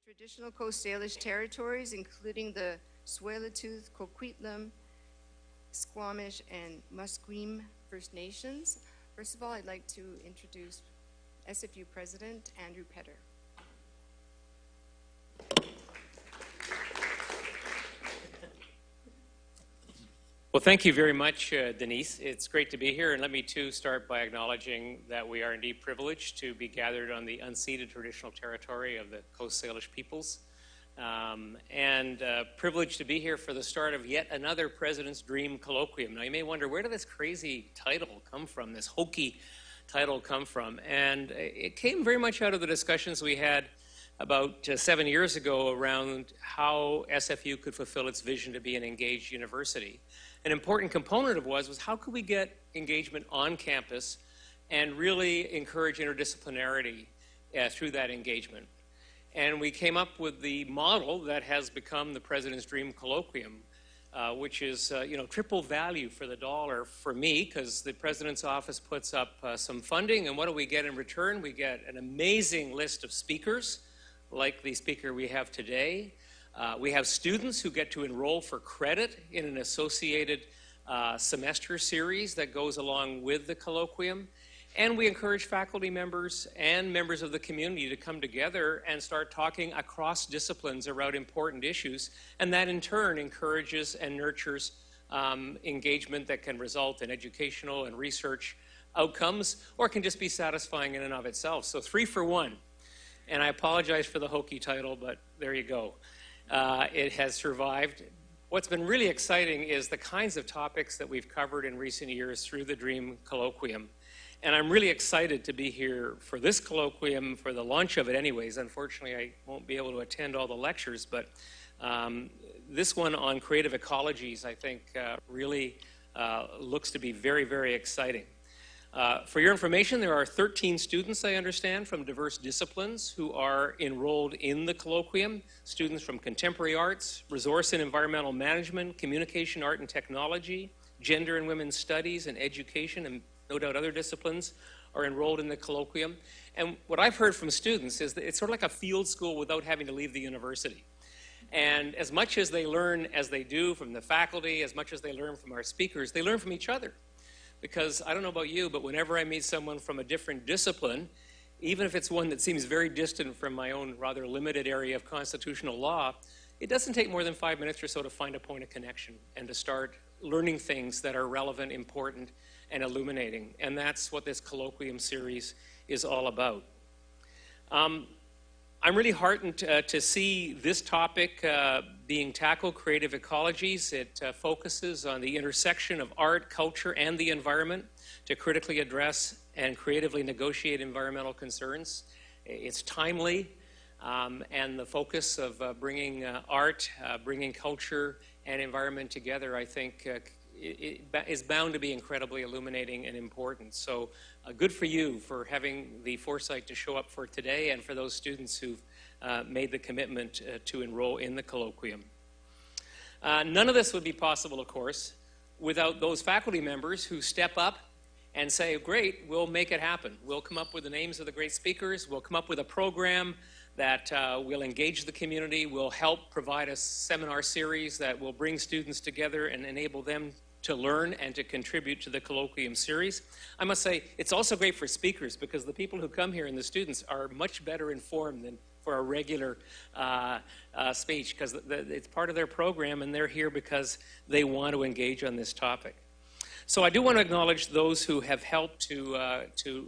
Traditional Coast Salish territories, including the Tsleil-Waututh, Coquitlam, Squamish, and Musqueam First Nations. First of all, I'd like to introduce SFU President Andrew Petter. Well, thank you very much, Denise. It's great to be here, and let me too start by acknowledging that we are indeed privileged to be gathered on the unceded traditional territory of the Coast Salish peoples, and privileged to be here for the start of yet another President's Dream Colloquium. Now, you may wonder, where did this crazy title come from, this hokey title come from? And it came very much out of the discussions we had about 7 years ago around how SFU could fulfill its vision to be an engaged university. An important component of was how could we get engagement on campus and really encourage interdisciplinarity through that engagement. And we came up with the model that has become the President's Dream Colloquium, which is triple value for the dollar for me, because the President's office puts up some funding, and what do we get in return? We get an amazing list of speakers, like the speaker we have today. We have students who get to enroll for credit in an associated semester series that goes along with the colloquium. And we encourage faculty members and members of the community to come together and start talking across disciplines around important issues. And that in turn encourages and nurtures engagement that can result in educational and research outcomes, or can just be satisfying in and of itself. So 3 for 1. And I apologize for the hokey title, but there you go. It has survived. What's been really exciting is the kinds of topics that we've covered in recent years through the Dream Colloquium. And I'm really excited to be here for this colloquium, for the launch of it anyways. Unfortunately, I won't be able to attend all the lectures, but this one on creative ecologies, I think, really looks to be very, very exciting. For your information, there are 13 students, I understand, from diverse disciplines who are enrolled in the colloquium. Students from contemporary arts, resource and environmental management, communication, art and technology, gender and women's studies, and education, and no doubt other disciplines are enrolled in the colloquium. And what I've heard from students is that it's sort of like a field school without having to leave the university. And as much as they learn as they do from the faculty, as much as they learn from our speakers, they learn from each other. Because I don't know about you, but whenever I meet someone from a different discipline, even if it's one that seems very distant from my own rather limited area of constitutional law, it doesn't take more than 5 minutes or so to find a point of connection and to start learning things that are relevant, important, and illuminating. And that's what this colloquium series is all about. I'm really heartened to see this topic being tackled, creative ecologies. It focuses on the intersection of art, culture, and the environment to critically address and creatively negotiate environmental concerns. It's timely, and the focus of bringing art, bringing culture and environment together, I think, is bound to be incredibly illuminating and important. So good for you for having the foresight to show up for today, and for those students who've made the commitment to enroll in the colloquium. None of this would be possible, of course, without those faculty members who step up and say, great, we'll make it happen. We'll come up with the names of the great speakers. We'll come up with a program that will engage the community. We'll help provide a seminar series that will bring students together and enable them to learn and to contribute to the colloquium series. I must say, it's also great for speakers, because the people who come here and the students are much better informed than for a regular speech, because it's part of their program and they're here because they want to engage on this topic. So I do want to acknowledge those who have helped to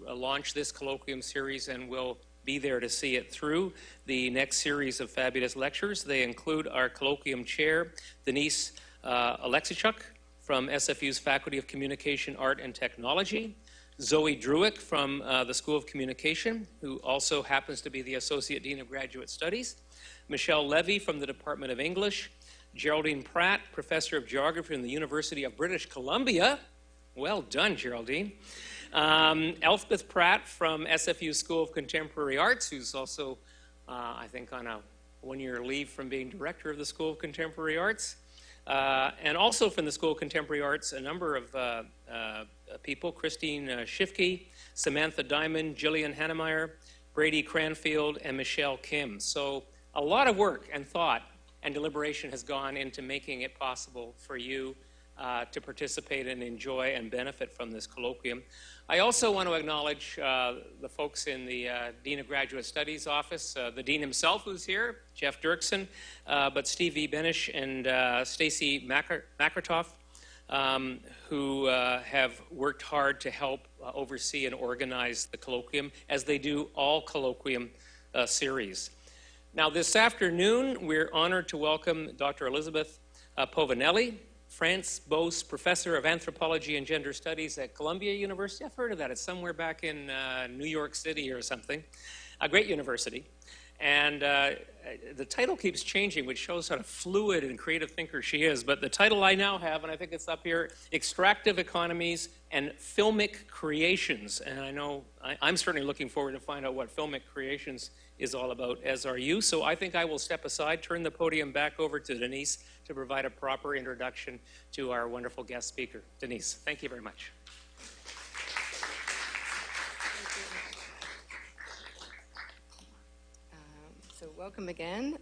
launch this colloquium series and will be there to see it through the next series of fabulous lectures. They include our colloquium chair, Denise Alexichuk, from SFU's Faculty of Communication, Art, and Technology, Zoe Druick from the School of Communication, who also happens to be the Associate Dean of Graduate Studies, Michelle Levy from the Department of English, Geraldine Pratt, Professor of Geography in the University of British Columbia. Well done, Geraldine. Elspeth Pratt from SFU School of Contemporary Arts, who's also, I think, on a one-year leave from being director of the School of Contemporary Arts. And also from the School of Contemporary Arts, a number of people, Christine Schiffke, Samantha Diamond, Jillian Hannemeyer, Brady Cranfield, and Michelle Kim. So A lot of work and thought and deliberation has gone into making it possible for you to participate and enjoy and benefit from this colloquium. I also want to acknowledge the folks in the Dean of Graduate Studies office, the Dean himself who's here, Jeff Dirksen, but Steve V. Benish and Stacy Makratoff, who have worked hard to help oversee and organize the colloquium, as they do all colloquium series. Now, this afternoon, we're honored to welcome Dr. Elizabeth Povinelli, Frans, Boas Professor of Anthropology and Gender Studies at Columbia University. I've heard of that. It's somewhere back in New York City or something. A great university. And the title keeps changing, which shows how fluid and creative thinker she is. But the title I now have, and I think it's up here, Extractive Economies and Filmic Creations. And I know I'm certainly looking forward to find out what filmic creations is all about, as are you. So I think I will step aside, turn the podium back over to Denise to provide a proper introduction to our wonderful guest speaker. Denise, thank you very much. So welcome again.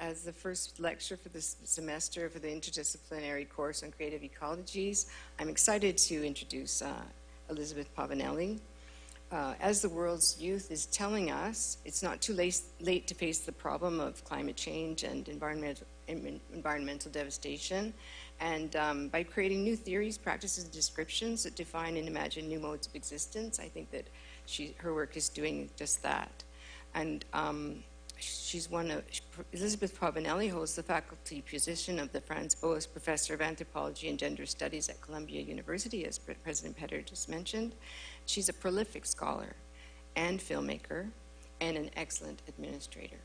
As the first lecture for this semester for the interdisciplinary course on creative ecologies, I'm excited to introduce Elizabeth Povinelli. As the world's youth is telling us, it's not too late to face the problem of climate change and environmental devastation. And by creating new theories, practices, and descriptions that define and imagine new modes of existence, I think that her work is doing just that. And Elizabeth Povinelli holds the faculty position of the Frans Boas Professor of Anthropology and Gender Studies at Columbia University, as President Petter just mentioned. She's a prolific scholar and filmmaker and an excellent administrator.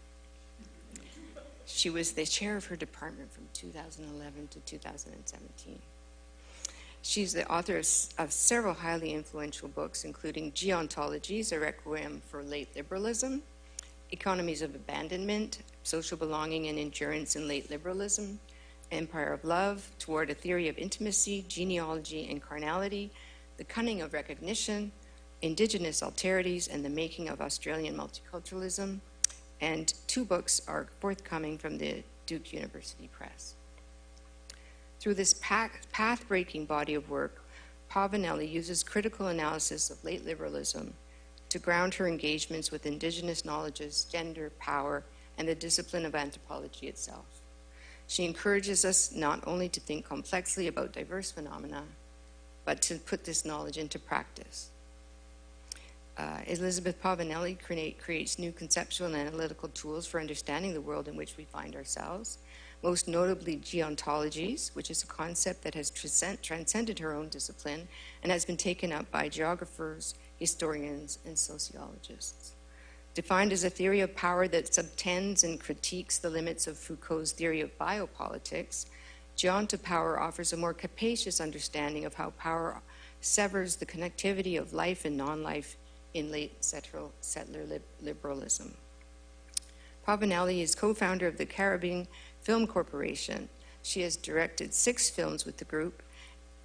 She was the chair of her department from 2011 to 2017. She's the author of several highly influential books, including Geontologies, a Requiem for Late Liberalism, Economies of Abandonment, Social Belonging and Endurance in Late Liberalism, Empire of Love, Toward a Theory of Intimacy, Genealogy and Carnality, The Cunning of Recognition, Indigenous Alterities, and the Making of Australian Multiculturalism. And 2 books are forthcoming from the Duke University Press. Through this path-breaking body of work, Povinelli uses critical analysis of late liberalism to ground her engagements with indigenous knowledges, gender, power, and the discipline of anthropology itself. She encourages us not only to think complexly about diverse phenomena, but to put this knowledge into practice. Elizabeth Povinelli creates new conceptual and analytical tools for understanding the world in which we find ourselves, most notably geontologies, which is a concept that has transcended her own discipline and has been taken up by geographers, historians, and sociologists. Defined as a theory of power that subtends and critiques the limits of Foucault's theory of biopolitics, geontopower offers a more capacious understanding of how power severs the connectivity of life and non-life in late settler liberalism. Povinelli is co-founder of the Karrabing Film Corporation. She has directed 6 films with the group,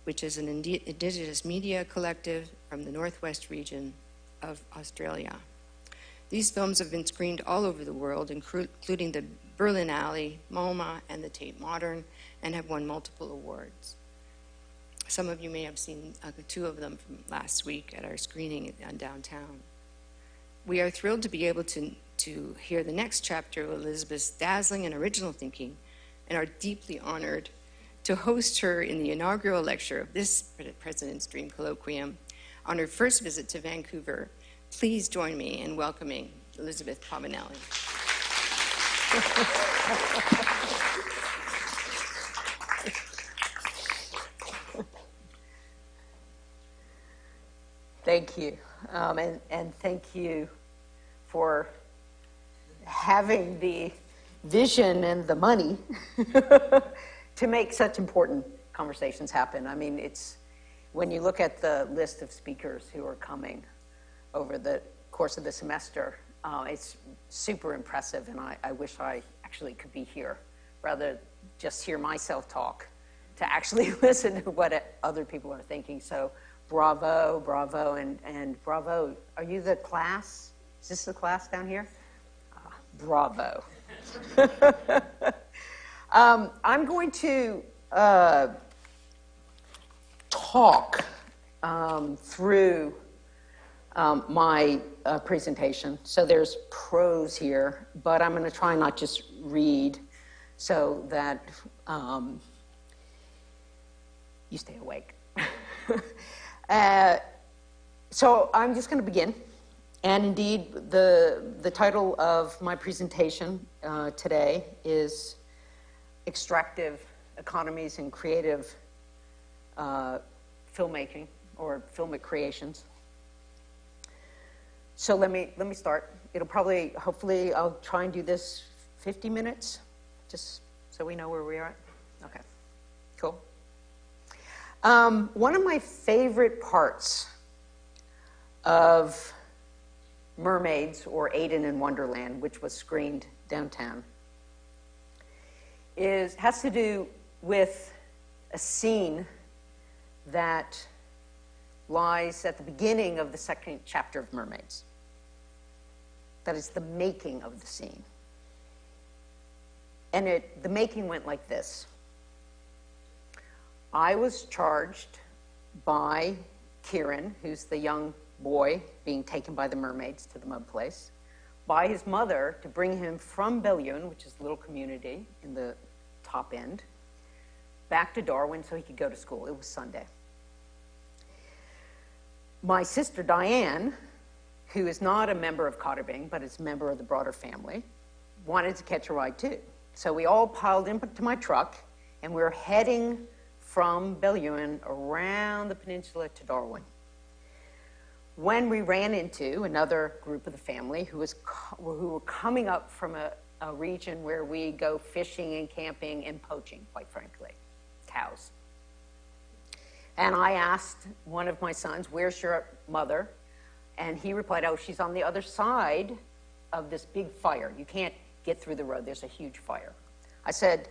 which is an indigenous media collective from the northwest region of Australia. These films have been screened all over the world, including the Berlinale, MoMA, and the Tate Modern, and have won multiple awards. Some of you may have seen 2 of them from last week at our screening on downtown. We are thrilled to be able to hear the next chapter of Elizabeth's dazzling and original thinking, and are deeply honored to host her in the inaugural lecture of this President's Dream Colloquium on her first visit to Vancouver. Please join me in welcoming Elizabeth Povinelli. Thank you, and thank you for having the vision and the money to make such important conversations happen. I mean, it's when you look at the list of speakers who are coming over the course of the semester, it's super impressive, and I wish I actually could be here rather just hear myself talk, to actually listen to what other people are thinking. So bravo, bravo, and bravo. Are you the class? Is this the class down here? Bravo. I'm going to talk through my presentation. So there's prose here, but I'm going to try not just read so that you stay awake. So I'm just going to begin. And indeed, the title of my presentation today is Extractive Economies and Creative Filmmaking, or Filmic Creations. So let me start. It'll probably, hopefully, I'll try and do this 50 minutes, just so we know where we are. Okay, cool. One of my favorite parts of Mermaids, or Aiden in Wonderland, which was screened downtown, has to do with a scene that lies at the beginning of the second chapter of Mermaids. That is the making of the scene. And the making went like this. I was charged by Kieran, who's the young boy being taken by the mermaids to the mud place, by his mother to bring him from Yuen, which is a little community in the top end, back to Darwin so he could go to school. It was Sunday. My sister Diane, who is not a member of Kata Being, but is a member of the broader family, wanted to catch a ride too. So we all piled into my truck, and we were heading from Yuen around the peninsula to Darwin. When we ran into another group of the family who were coming up from a region where we go fishing and camping and poaching, quite frankly, cows. And I asked one of my sons, "Where's your mother?" And he replied, "Oh, she's on the other side of this big fire. You can't get through the road. There's a huge fire." I said,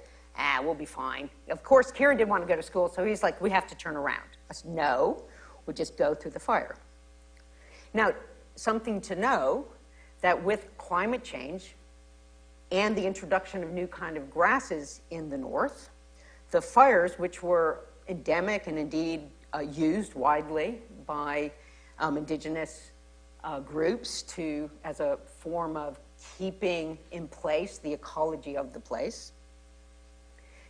we'll be fine. Of course, Kieran didn't want to go to school, so he's like, "We have to turn around." I said, "No, we'll just go through the fire." Now, something to know, that with climate change and the introduction of new kind of grasses in the north, the fires, which were endemic and indeed used widely by indigenous groups as a form of keeping in place the ecology of the place,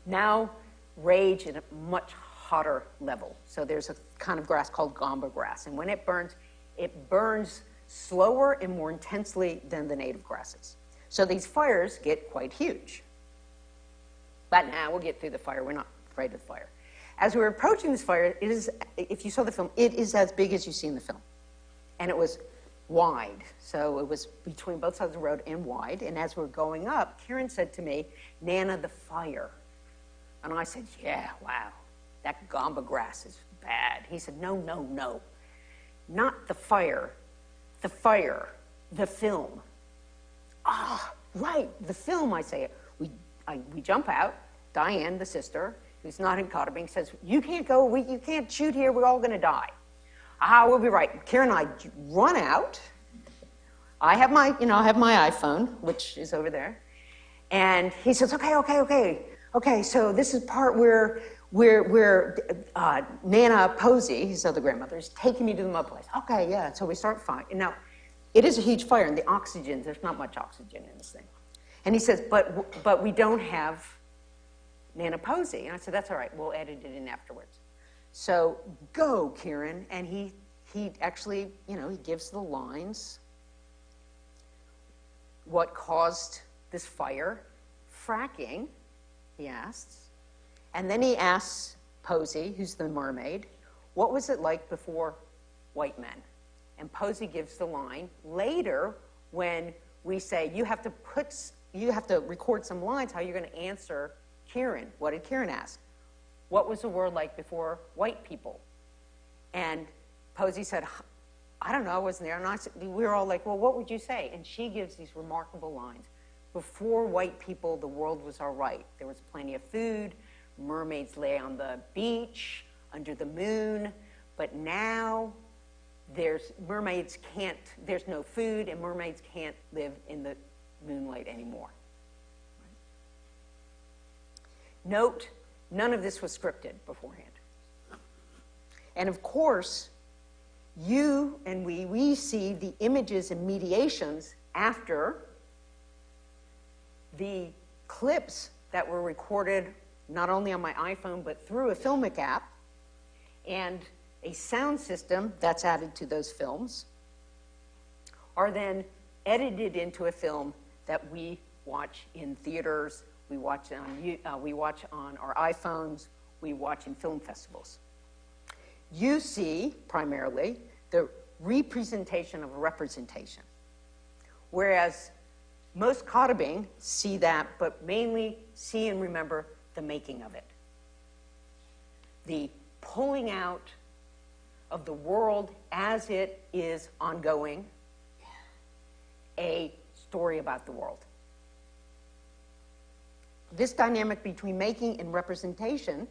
now rage at a much hotter level. So there's a kind of grass called gamba grass, and when it burns slower and more intensely than the native grasses. So these fires get quite huge. But now we'll get through the fire. We're not afraid of the fire. As we were approaching this fire, it is, if you saw the film, it is as big as you see in the film. And it was wide. So it was between both sides of the road and wide. And as we were going up, Kieran said to me, "Nana, the fire." And I said, "Yeah, wow, that gamba grass is bad." He said, "No, no, no. Not the fire, the film." "Ah, right, the film," I say. We jump out. Diane, the sister, who's not in Kata Being, says, "You can't go, you can't shoot here, we're all gonna die." We'll be right. Kieran and I run out. I have my iPhone, which is over there. And he says, okay, so this is part where Nana Posey, his other grandmother, is taking me to the mud place. Okay, yeah, so we start fighting. Now, it is a huge fire, and the oxygen, there's not much oxygen in this thing. And he says, but we don't have Nana Posey. And I said, "That's all right, we'll edit it in afterwards." So go, Kieran. And he actually, he gives the lines. What caused this fire? Fracking, he asks. And then he asks Posey, who's the mermaid, what was it like before white men? And Posey gives the line. Later, when we say, you have to record some lines, how you're going to answer Kieran. What did Kieran ask? What was the world like before white people? And Posey said, "I don't know, I wasn't there." And we were all like, "Well, what would you say?" And she gives these remarkable lines. "Before white people, the world was all right. There was plenty of food. Mermaids lay on the beach under the moon. But now there's no food, and mermaids can't live in the moonlight anymore. Note, none of this was scripted beforehand. And of course, you and we see the images and mediations after the clips that were recorded not only on my iPhone, but through a Filmic app, and a sound system that's added to those films, are then edited into a film that we watch in theaters, we watch on our iPhones, we watch in film festivals. You see, primarily, the representation of a representation, whereas most Kata Being see that, but mainly see and remember the making of it. The pulling out of the world as it is ongoing, a story about the world. This dynamic between making and representation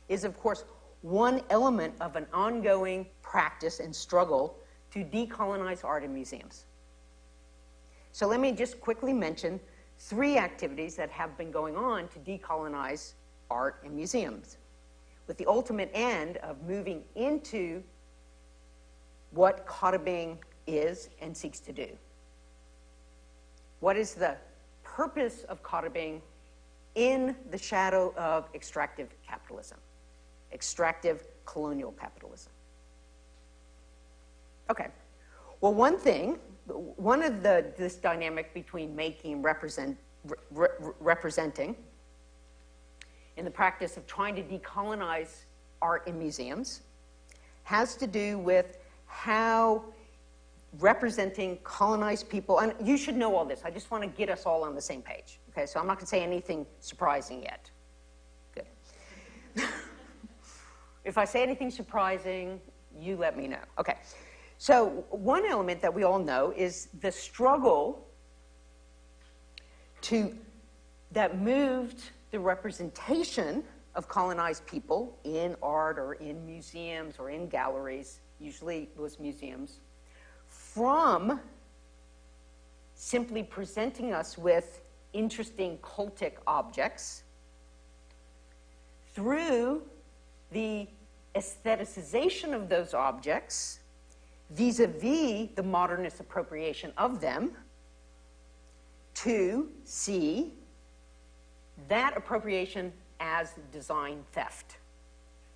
is, of course, one element of an ongoing practice and struggle to decolonize art in museums. So let me just quickly mention 3 activities that have been going on to decolonize art in museums, with the ultimate end of moving into what Kata Being is and seeks to do. What is the purpose of Kata Being in the shadow of extractive capitalism, extractive colonial capitalism? Okay, well, one of this dynamic between making and representing in the practice of trying to decolonize art in museums has to do with how representing colonized people, and you should know all this, I just want to get us all on the same page, okay? So I'm not going to say anything surprising yet. Good. If I say anything surprising, you let me know. Okay. So one element that we all know is the struggle that moved the representation of colonized people in art or in museums or in galleries, usually it was museums, from simply presenting us with interesting cultic objects through the aestheticization of those objects vis-a-vis the modernist appropriation of them, to see that appropriation as design theft.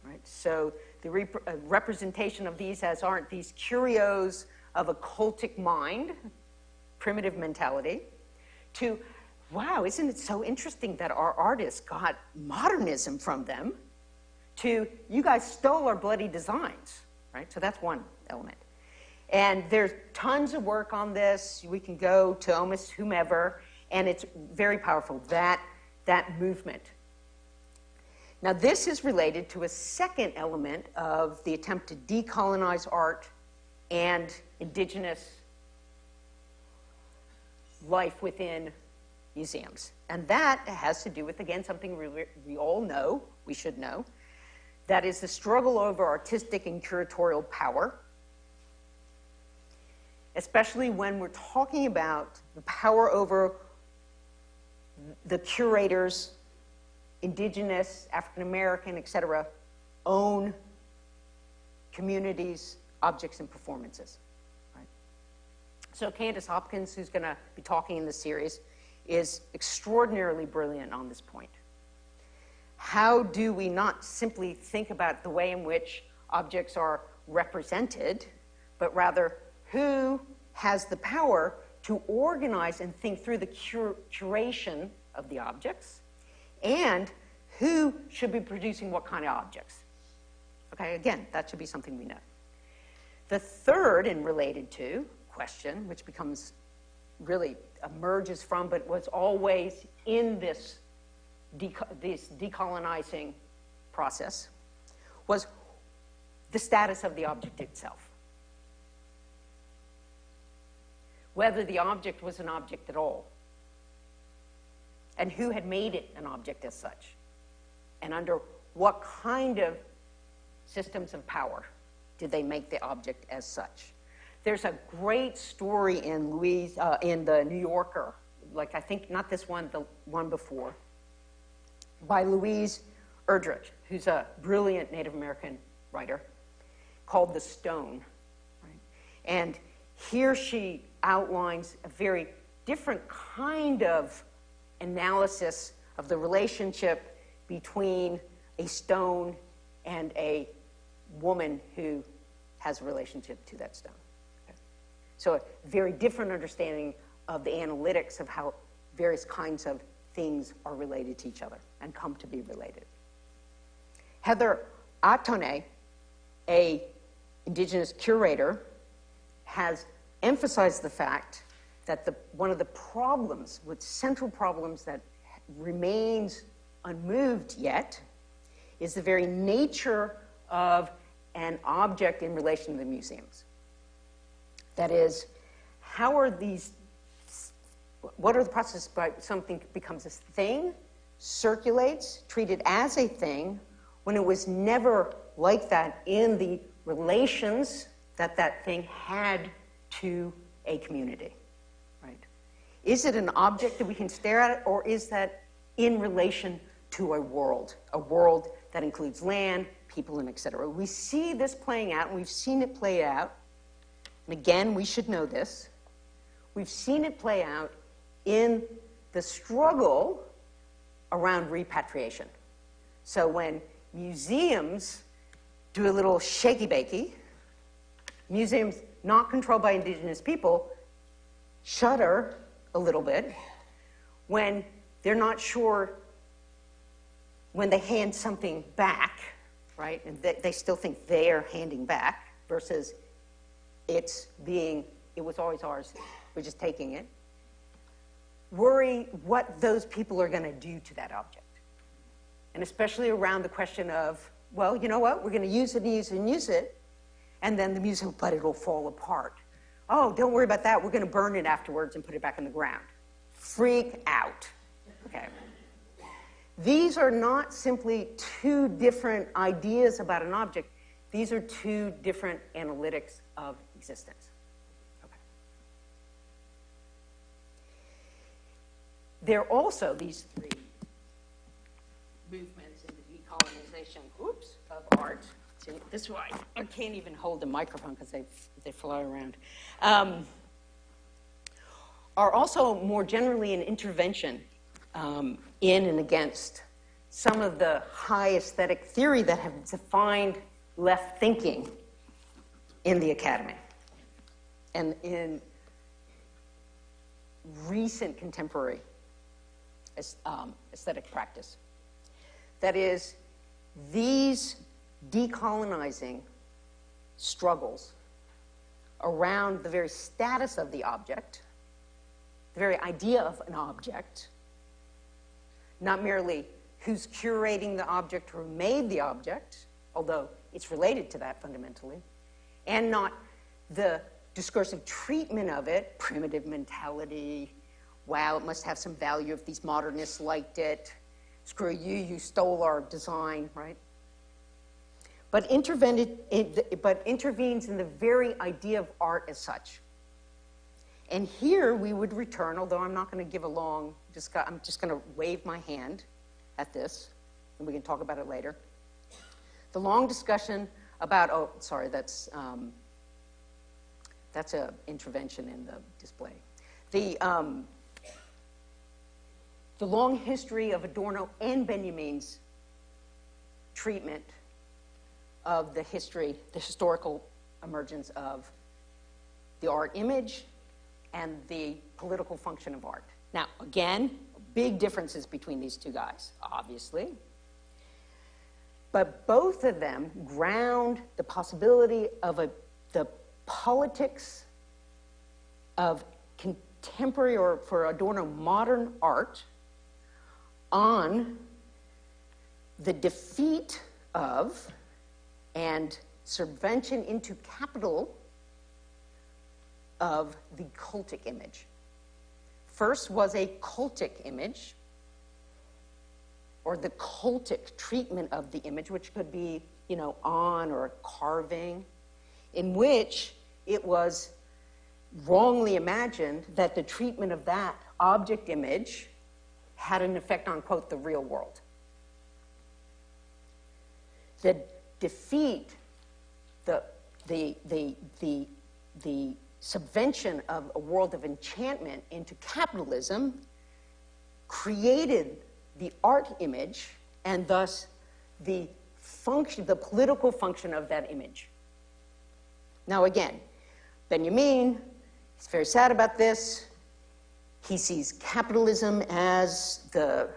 Right? So the representation of these as aren't these curios of a cultic mind, primitive mentality, to, wow, isn't it so interesting that our artists got modernism from them, to, you guys stole our bloody designs, right? So that's one element. And there's tons of work on this. We can go to almost whomever, and it's very powerful, that movement. Now, this is related to a second element of the attempt to decolonize art and indigenous life within museums. And that has to do with, again, something we all know, we should know, that is the struggle over artistic and curatorial power, especially when we're talking about the power over the curators, indigenous, African American, etc., own communities, objects, and performances. Right? So Candace Hopkins, who's going to be talking in this series, is extraordinarily brilliant on this point. How do we not simply think about the way in which objects are represented, but rather who has the power to organize and think through the curation of the objects, and who should be producing what kind of objects? Okay, again, that should be something we know. The third and related to question, which becomes really emerges from, but was always in this decolonizing process, was the status of the object itself. Whether the object was an object at all, and who had made it an object as such, and under what kind of systems of power did they make the object as such. There's a great story in the New Yorker like I think not this one, the one before, by Louise Erdrich, who's a brilliant Native American writer, called The Stone. Right? And here she outlines a very different kind of analysis of the relationship between a stone and a woman who has a relationship to that stone. Okay? So a very different understanding of the analytics of how various kinds of things are related to each other and come to be related. Heather Atone, a indigenous curator, has emphasized the fact that one of the problems, central problems that remains unmoved yet, is the very nature of an object in relation to the museums. That is, what are the processes by something becomes a thing, circulates, treated as a thing, when it was never like that in the relations that that thing had to a community, right? Is it an object that we can stare at, or is that in relation to a world that includes land, people, and et cetera? We see this playing out, and we've seen it play out, and again, we should know this. We've seen it play out in the struggle around repatriation. So when museums do a little shaky-bakey, museums not controlled by indigenous people shudder a little bit when they're not sure when they hand something back, right? And they still think they're handing back versus it was always ours, we're just taking it. Worry what those people are going to do to that object. And especially around the question of, well, you know what, we're going to use it and use it and use it, and then the museum, but it'll fall apart. Oh, don't worry about that, we're going to burn it afterwards and put it back in the ground. Freak out, okay? These are not simply two different ideas about an object. These are two different analytics of existence. Okay. There are also these three movements in the decolonization, of art. See, this is why I can't even hold the microphone because they fly around. Are also more generally an intervention in and against some of the high aesthetic theory that have defined left thinking in the academy and in recent contemporary aesthetic practice. That is, these decolonizing struggles around the very status of the object, the very idea of an object, not merely who's curating the object or who made the object, although it's related to that fundamentally, and not the discursive treatment of it, primitive mentality, wow, it must have some value if these modernists liked it, screw you, you stole our design, right? But intervenes in the very idea of art as such. And here we would return, although I'm not going to give a long, I'm just going to wave my hand at this, and we can talk about it later. The long discussion about, oh, sorry, that's an intervention in the display. The long history of Adorno and Benjamin's treatment of the historical emergence of the art image and the political function of art. Now, again, big differences between these two guys, obviously. But both of them ground the possibility of the politics of contemporary, or for Adorno, modern art on the defeat of and subvention into capital of the cultic image. First was a cultic image, or the cultic treatment of the image, which could be, on or carving, in which it was wrongly imagined that the treatment of that object image had an effect on, quote, the real world. The defeat, the subvention of a world of enchantment into capitalism created the art image and thus the function, the political function of that image. Now again, Benjamin, he's very sad about this. He sees capitalism as the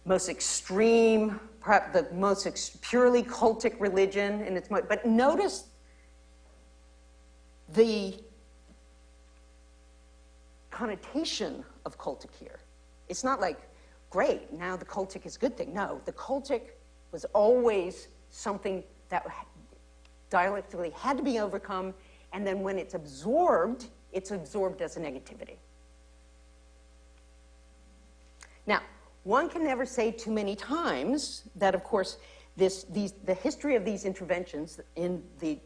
most extreme, perhaps the most purely cultic religion in its mode. But notice the connotation of cultic here. It's not like, great, now the cultic is a good thing. No, the cultic was always something that dialectically had to be overcome, and then when it's absorbed as a negativity. Now, one can never say too many times that, of course, the history of these interventions in the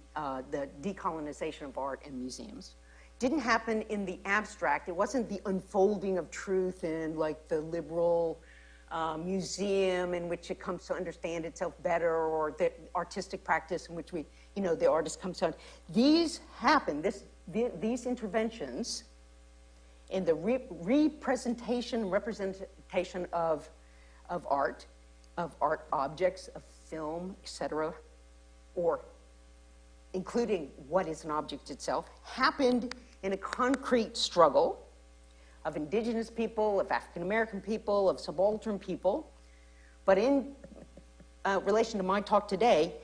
decolonization of art and museums didn't happen in the abstract. It wasn't the unfolding of truth in like the liberal museum in which it comes to understand itself better, or the artistic practice in which the artist comes to. These happen, these interventions in the representation of art objects, of film, etc., or including what is an object itself, happened in a concrete struggle of indigenous people, of African American people, of subaltern people. But in relation to my talk today,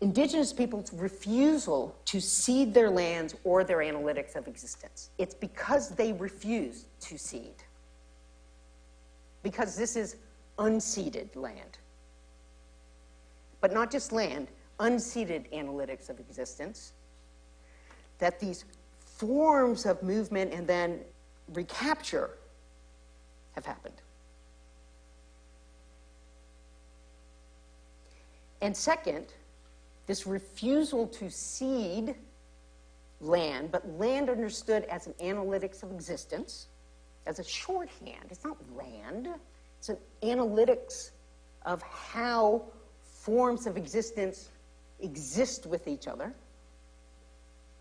indigenous people's refusal to cede their lands or their analytics of existence. It's because they refuse to cede. Because this is unceded land. But not just land, unceded analytics of existence, that these forms of movement and then recapture have happened. And second, this refusal to cede land, but land understood as an analytics of existence, as a shorthand. It's not land. It's an analytics of how forms of existence exist with each other,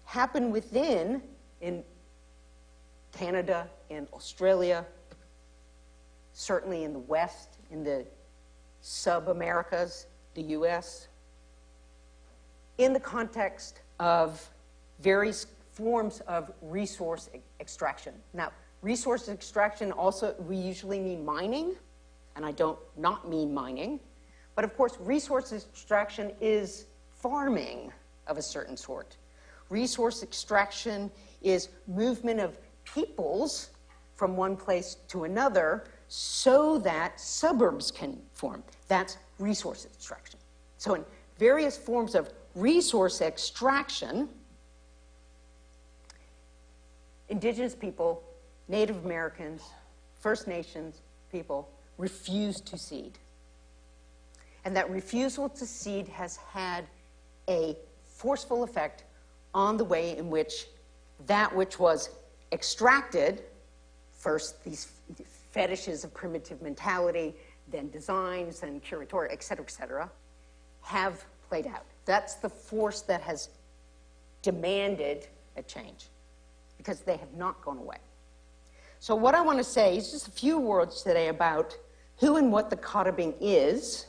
happen within, in Canada, in Australia, certainly in the West, in the sub-Americas, the US, in the context of various forms of resource extraction. Now, resource extraction also, we usually mean mining, and I don't not mean mining, but of course, resource extraction is farming of a certain sort. Resource extraction is movement of peoples from one place to another so that suburbs can form. That's resource extraction. So in various forms of resource extraction, indigenous people, Native Americans, First Nations people refuse to cede. And that refusal to cede has had a forceful effect on the way in which that which was extracted, first these fetishes of primitive mentality, then designs and curatorial, et cetera, have played out. That's the force that has demanded a change, because they have not gone away. So what I want to say is just a few words today about who and what the Kata Being is,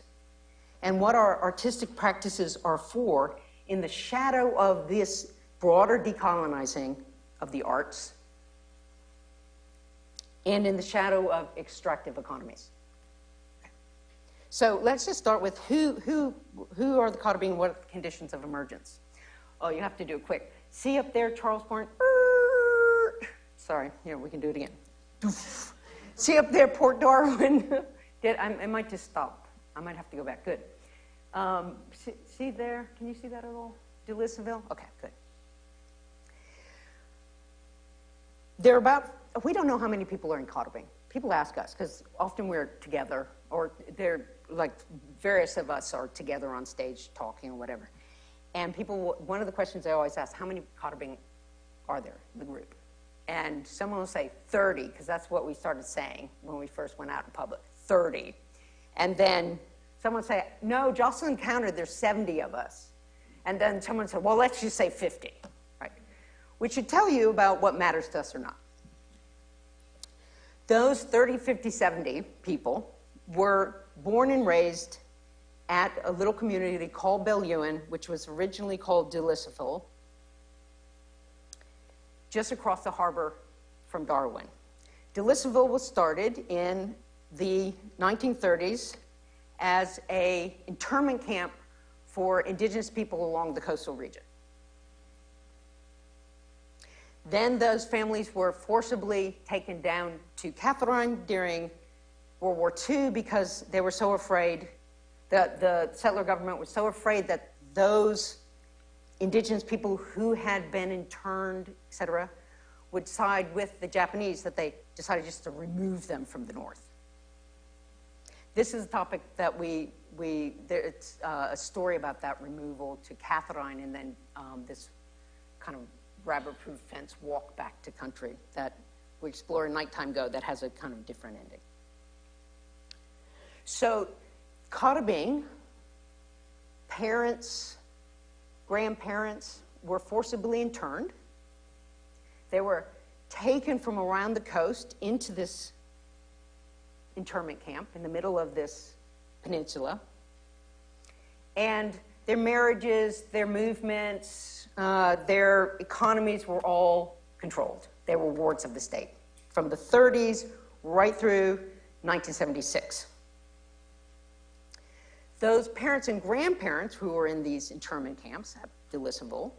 and what our artistic practices are for in the shadow of this broader decolonizing of the arts, and in the shadow of extractive economies. So let's just start with who are the Kata Being, what are the conditions of emergence? Oh, you have to do it quick. See up there, Charles Point? Sorry, here, we can do it again. See up there, Port Darwin? I might just stop. I might have to go back. Good. See there? Can you see that at all? Delisville? Okay, good. We don't know how many people are in Kata Being. People ask us, because often we're together, or they're like various of us are together on stage talking or whatever. And people, one of the questions they always ask, how many Kata Being are there in the group? And someone will say 30, because that's what we started saying when we first went out in public, 30. And then someone will say, no, Jocelyn counted, there's 70 of us. And then someone said, well, let's just say 50, right? Which should tell you about what matters to us or not. Those 30, 50, 70 people were born and raised at a little community called Yuen, which was originally called Refusal, just across the harbor from Darwin. Refusal was started in the 1930s as an internment camp for indigenous people along the coastal region. Then those families were forcibly taken down to Karrabing during World War II because they were so afraid, the settler government was so afraid that those indigenous people who had been interned, et cetera, would side with the Japanese, that they decided just to remove them from the north. This is a topic that it's a story about that removal to Karrabing, and then this kind of rabbit-proof fence walk back to country that we explore in Nighttime Go that has a kind of different ending. So Kata Being, parents, grandparents were forcibly interned. They were taken from around the coast into this internment camp in the middle of this peninsula. And their marriages, their movements, their economies were all controlled. They were wards of the state from the 30s right through 1976. Those parents and grandparents who were in these internment camps at Refusal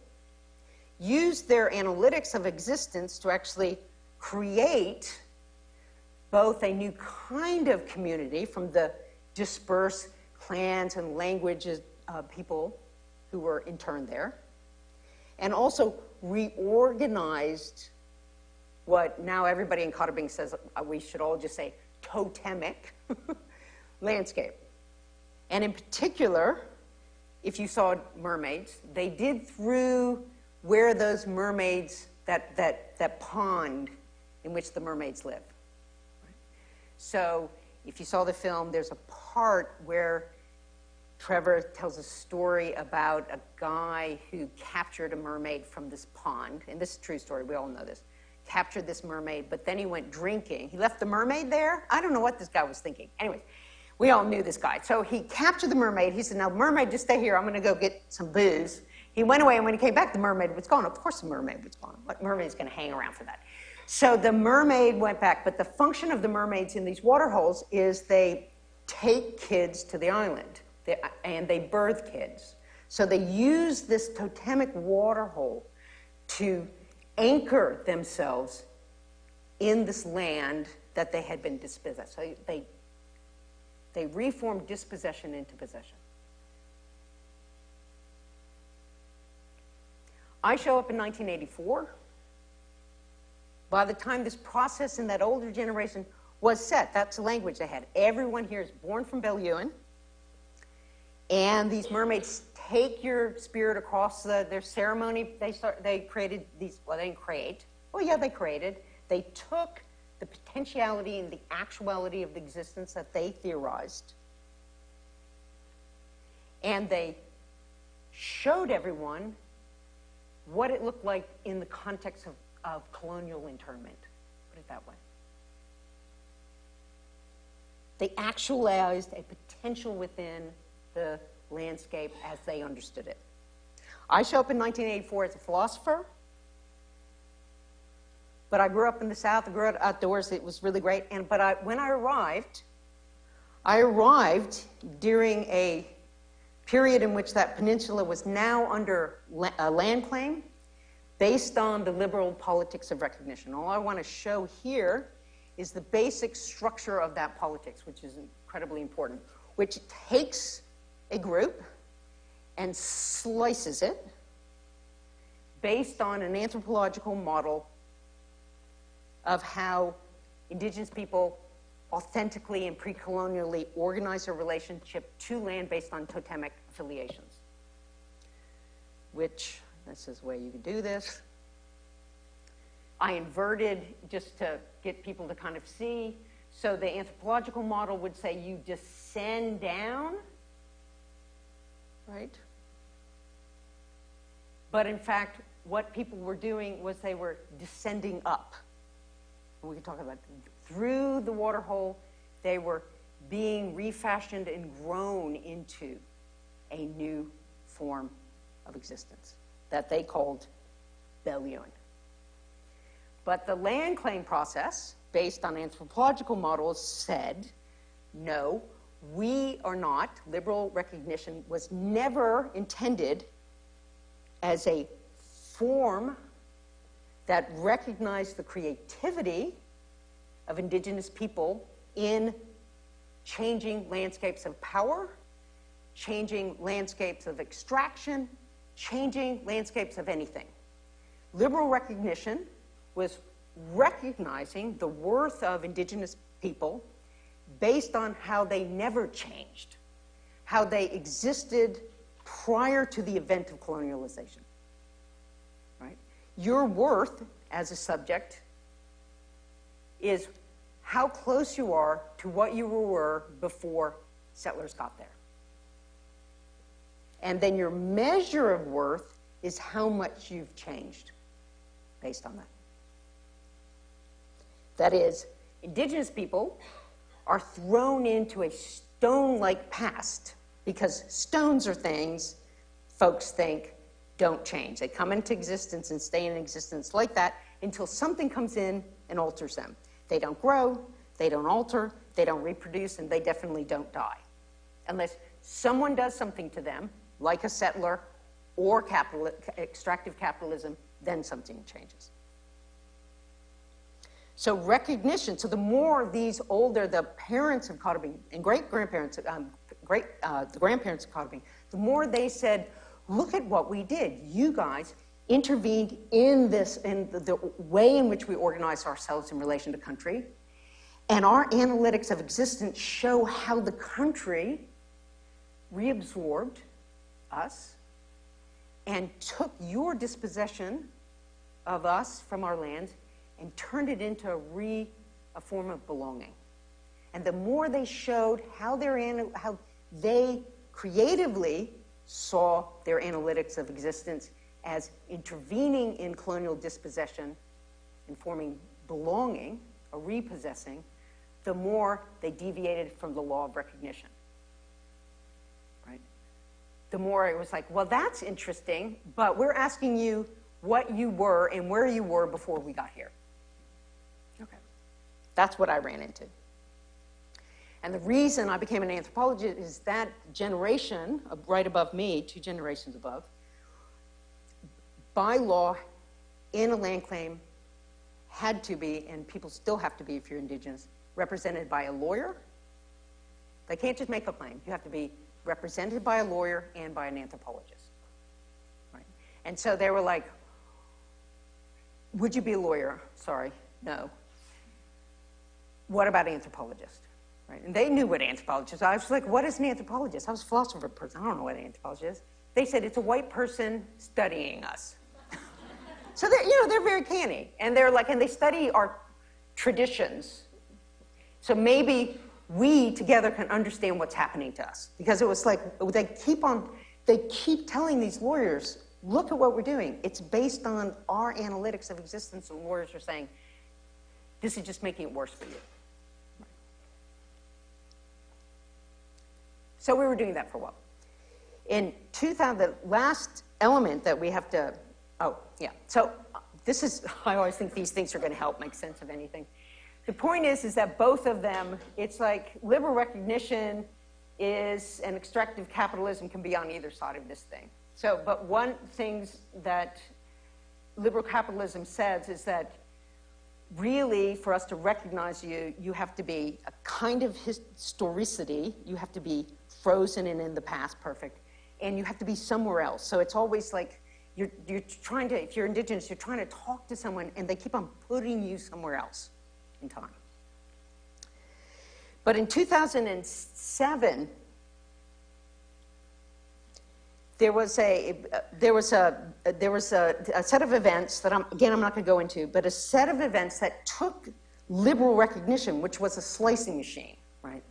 used their analytics of existence to actually create both a new kind of community from the dispersed clans and languages of people who were interned there, and also reorganized what now everybody in Kata Being says we should all just say totemic landscape. And in particular, if you saw mermaids, they did through where those mermaids, that pond in which the mermaids live. So if you saw the film, there's a part where Trevor tells a story about a guy who captured a mermaid from this pond, and this is a true story, we all know this, captured this mermaid, but then he went drinking. He left the mermaid there? I don't know what this guy was thinking. Anyways, we all knew this guy. So he captured the mermaid. He said, now, mermaid, just stay here. I'm going to go get some booze. He went away, and when he came back, the mermaid was gone. Of course the mermaid was gone. What mermaid is going to hang around for that? So the mermaid went back, but the function of the mermaids in these water holes is they take kids to the island, and they birth kids. So they use this totemic water hole to anchor themselves in this land that they had been dispossessed. So they reformed dispossession into possession. I show up in 1984. By the time this process in that older generation was set, that's the language they had. Everyone here is born from Yuen, and these mermaids take your spirit across their ceremony. They created these, well, they didn't create. Well, yeah, they created. They took the potentiality and the actuality of the existence that they theorized, and they showed everyone what it looked like in the context of colonial internment, put it that way. They actualized a potential within the landscape as they understood it. I show up in 1984 as a philosopher, but I grew up in the South. I grew up outdoors. It was really great. When I arrived during a period in which that peninsula was now under land claim based on the liberal politics of recognition. All I want to show here is the basic structure of that politics, which is incredibly important, which takes a group and slices it based on an anthropological model of how indigenous people authentically and pre-colonially organize their relationship to land based on totemic affiliations. Which, this is where you can do this. I inverted just to get people to kind of see. So the anthropological model would say you descend down, right? But in fact, what people were doing was they were descending up. We can talk about through the water hole, they were being refashioned and grown into a new form of existence that they called Yuen. But the land claim process, based on anthropological models, said, no, we are not. Liberal recognition was never intended as a form that recognized the creativity of indigenous people in changing landscapes of power, changing landscapes of extraction, changing landscapes of anything. Liberal recognition was recognizing the worth of indigenous people based on how they never changed, how they existed prior to the event of colonialization. Right? Your worth as a subject is how close you are to what you were before settlers got there. And then your measure of worth is how much you've changed based on that. That is, indigenous people are thrown into a stone-like past because stones are things folks think don't change. They come into existence and stay in existence like that until something comes in and alters them. They don't grow, they don't alter, they don't reproduce, and they definitely don't die. Unless someone does something to them, like a settler or extractive capitalism, then something changes. So recognition, so the more these older, the parents of Karrabing and great-grandparents, the grandparents of Karrabing, the more they said, look at what we did. You guys intervened in this, in the way in which we organize ourselves in relation to country. And our analytics of existence show how the country reabsorbed us and took your dispossession of us from our lands and turned it into a form of belonging. And the more they showed how they creatively saw their analytics of existence as intervening in colonial dispossession and forming belonging, or repossessing, the more they deviated from the law of recognition. Right? The more it was like, well, that's interesting, but we're asking you what you were and where you were before we got here. Okay. That's what I ran into. And the reason I became an anthropologist is that generation, right above me, 2 generations above, by law, in a land claim, had to be, and people still have to be if you're indigenous, represented by a lawyer. They can't just make a claim. You have to be represented by a lawyer and by an anthropologist. Right? And so they were like, would you be a lawyer? Sorry, no. What about anthropologist? Right? And they knew what anthropologist. I was like, what is an anthropologist? I was a philosopher person. I don't know what an anthropologist is. They said it's a white person studying us. So they're very canny, and they're like, and they study our traditions. So maybe we together can understand what's happening to us, because it was like they keep telling these lawyers, look at what we're doing. It's based on our analytics of existence, and lawyers are saying, this is just making it worse for you. So we were doing that for a while. In 2000, the last element that we have to, so this is, I always think these things are going to help make sense of anything. The point is that both of them, it's like liberal recognition is, and extractive capitalism can be on either side of this thing. So, but one thing that liberal capitalism says is that really, for us to recognize you, you have to be a kind of historicity. You have to be frozen and in the past, perfect. And you have to be somewhere else. So it's always like you're trying to, if you're indigenous, you're trying to talk to someone and they keep on putting you somewhere else in time. But in 2007, there was a set of events that I'm not going to go into, but a set of events that took liberal recognition, which was a slicing machine, right?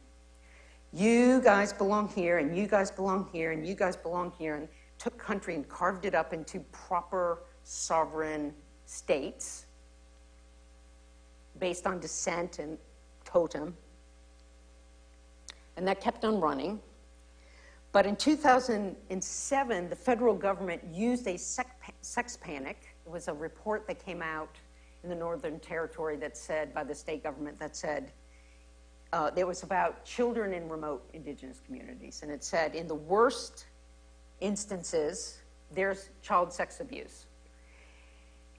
You guys belong here, and you guys belong here, and you guys belong here, and took country and carved it up into proper sovereign states based on descent and totem. And that kept on running. But in 2007, the federal government used a sex panic. It was a report that came out in the Northern Territory that said, by the state government, that said, it was about children in remote indigenous communities. And it said, in the worst instances, there's child sex abuse.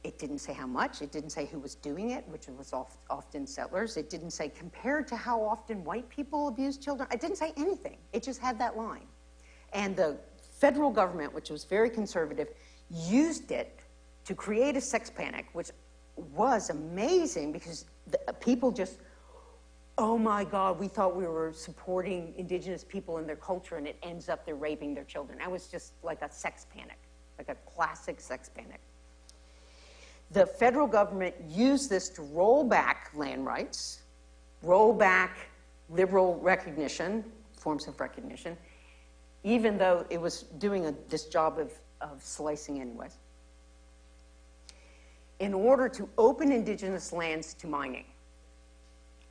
It didn't say how much. It didn't say who was doing it, which was often settlers. It didn't say compared to how often white people abuse children. It didn't say anything. It just had that line. And the federal government, which was very conservative, used it to create a sex panic, which was amazing because people just, oh my God, we thought we were supporting indigenous people and their culture, and it ends up they're raping their children. That was just like a sex panic, like a classic sex panic. The federal government used this to roll back land rights, roll back liberal recognition, forms of recognition, even though it was doing this job of slicing anyways, in order to open indigenous lands to mining.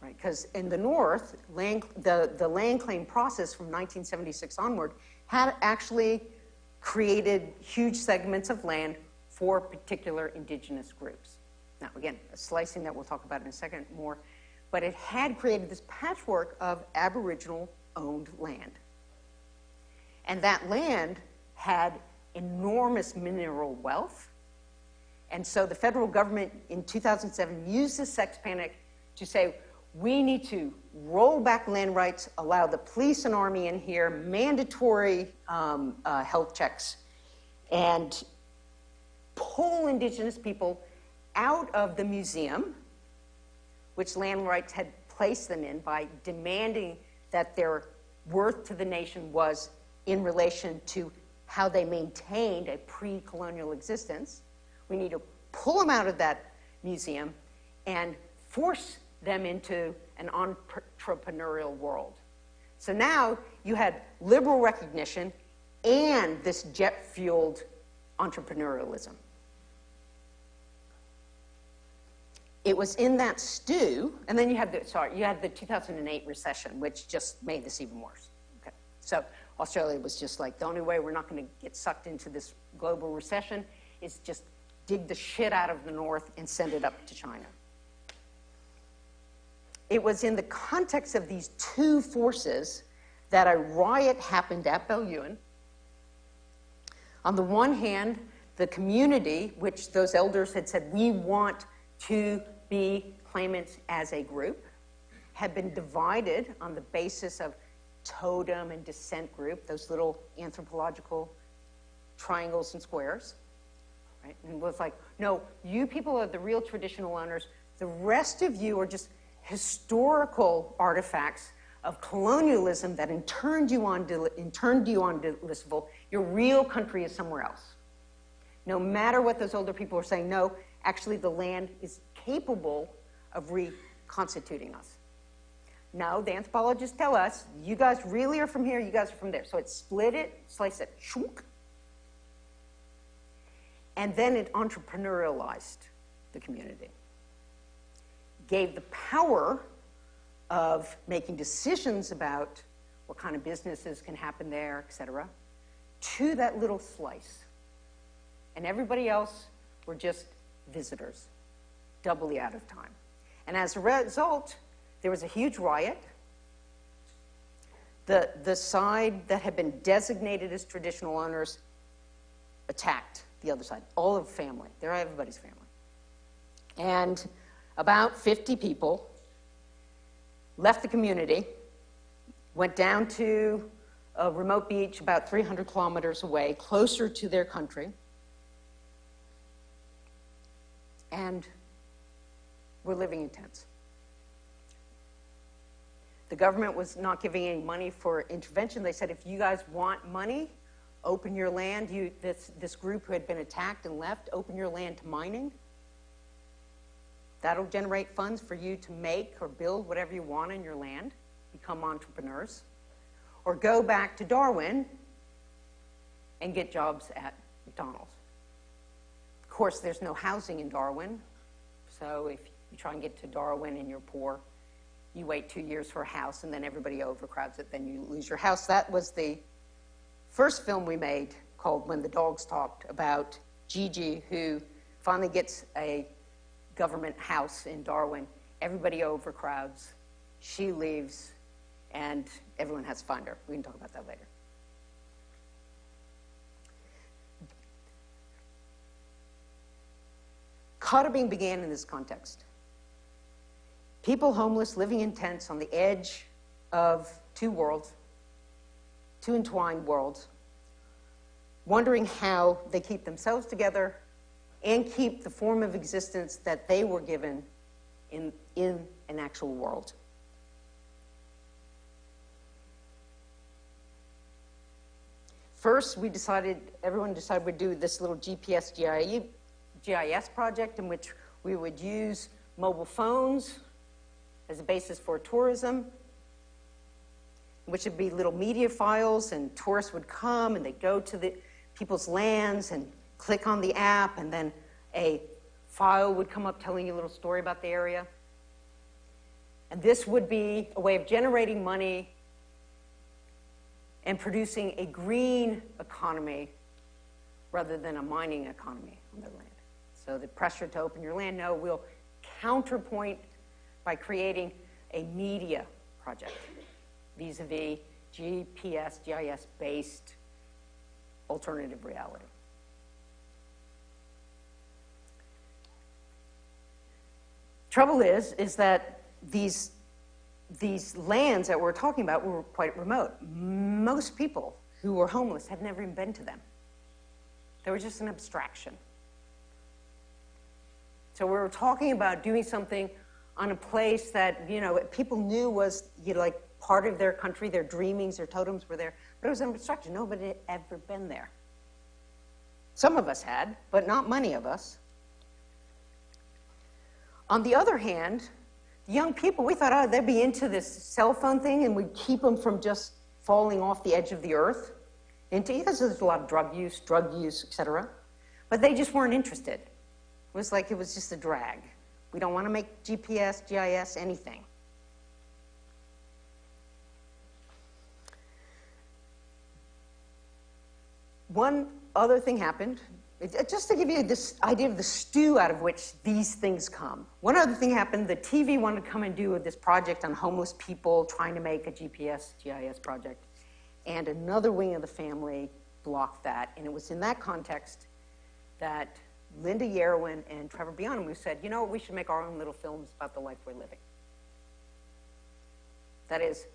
Right? Because in the North, the land claim process from 1976 onward had actually created huge segments of land for particular indigenous groups. Now, again, a slicing that we'll talk about in a second more, but it had created this patchwork of Aboriginal-owned land. And that land had enormous mineral wealth. And so the federal government in 2007 used the sex panic to say, we need to roll back land rights, allow the police and army in here, mandatory health checks, and pull indigenous people out of the museum, which land rights had placed them in by demanding that their worth to the nation was in relation to how they maintained a pre-colonial existence. We need to pull them out of that museum and force them into an entrepreneurial world. So now you had liberal recognition and this jet-fueled entrepreneurialism. It was in that stew, and then you had the 2008 recession, which just made this even worse. Okay. So Australia was just like, the only way we're not going to get sucked into this global recession is just dig the shit out of the North and send it up to China. It was in the context of these two forces that a riot happened at Yuen. On the one hand, the community, which those elders had said, we want to be claimants as a group, had been divided on the basis of totem and descent group, those little anthropological triangles and squares, right? And it was like, no, you people are the real traditional owners. The rest of you are just historical artifacts of colonialism that turned you on delisable. Your real country is somewhere else. No matter what those older people are saying, no, actually the land is capable of reconstituting us. No, the anthropologists tell us, you guys really are from here, you guys are from there. So it split it, sliced it, chunk, and then it entrepreneurialized the community. Gave the power of making decisions about what kind of businesses can happen there, et cetera, to that little slice. And everybody else were just visitors, doubly out of time. And as a result, there was a huge riot. The side that had been designated as traditional owners attacked the other side, all of the family. They're everybody's family. And about 50 people left the community, went down to a remote beach about 300 kilometers away, closer to their country, and were living in tents. The government was not giving any money for intervention. They said, if you guys want money open your land, this group who had been attacked and left, open your land to mining. That'll generate funds for you to make or build whatever you want in your land, become entrepreneurs. Or go back to Darwin and get jobs at McDonald's. Of course, there's no housing in Darwin, so if you try and get to Darwin and you're poor, you wait 2 years for a house and then everybody overcrowds it, then you lose your house. That was the first film we made called When the Dogs Talked, about Gigi, who finally gets a government house in Darwin. Everybody overcrowds, she leaves, and everyone has to find her. We can talk about that later. Kata Being began in this context. People homeless living in tents on the edge of two worlds, two entwined worlds, wondering how they keep themselves together and keep the form of existence that they were given in an actual world. First, everyone decided we'd do this little GPS GIS project in which we would use mobile phones as a basis for tourism, which would be little media files, and tourists would come and they'd go to the people's lands and click on the app, and then a file would come up telling you a little story about the area. And this would be a way of generating money and producing a green economy rather than a mining economy on their land. So the pressure to open your land, no, we'll counterpoint by creating a media project vis-a-vis GPS, GIS-based alternative reality. Trouble is that these lands that we're talking about were quite remote. Most people who were homeless had never even been to them. They were just an abstraction. So we were talking about doing something on a place that, people knew was, like part of their country, their dreamings, their totems were there, but it was an abstraction. Nobody had ever been there. Some of us had, but not many of us. On the other hand, the young people, we thought, they'd be into this cell phone thing and we'd keep them from just falling off the edge of the earth, because there's a lot of drug use, etc. But they just weren't interested. It was like it was just a drag. We don't want to make GPS, GIS, anything. One other thing happened, just to give you this idea of the stew out of which these things come. One other thing happened, the TV wanted to come and do this project on homeless people trying to make a GPS, GIS project, and another wing of the family blocked that, and it was in that context that Linda Yuen and Trevor Beyond, we said, we should make our own little films about the life we're living. That is,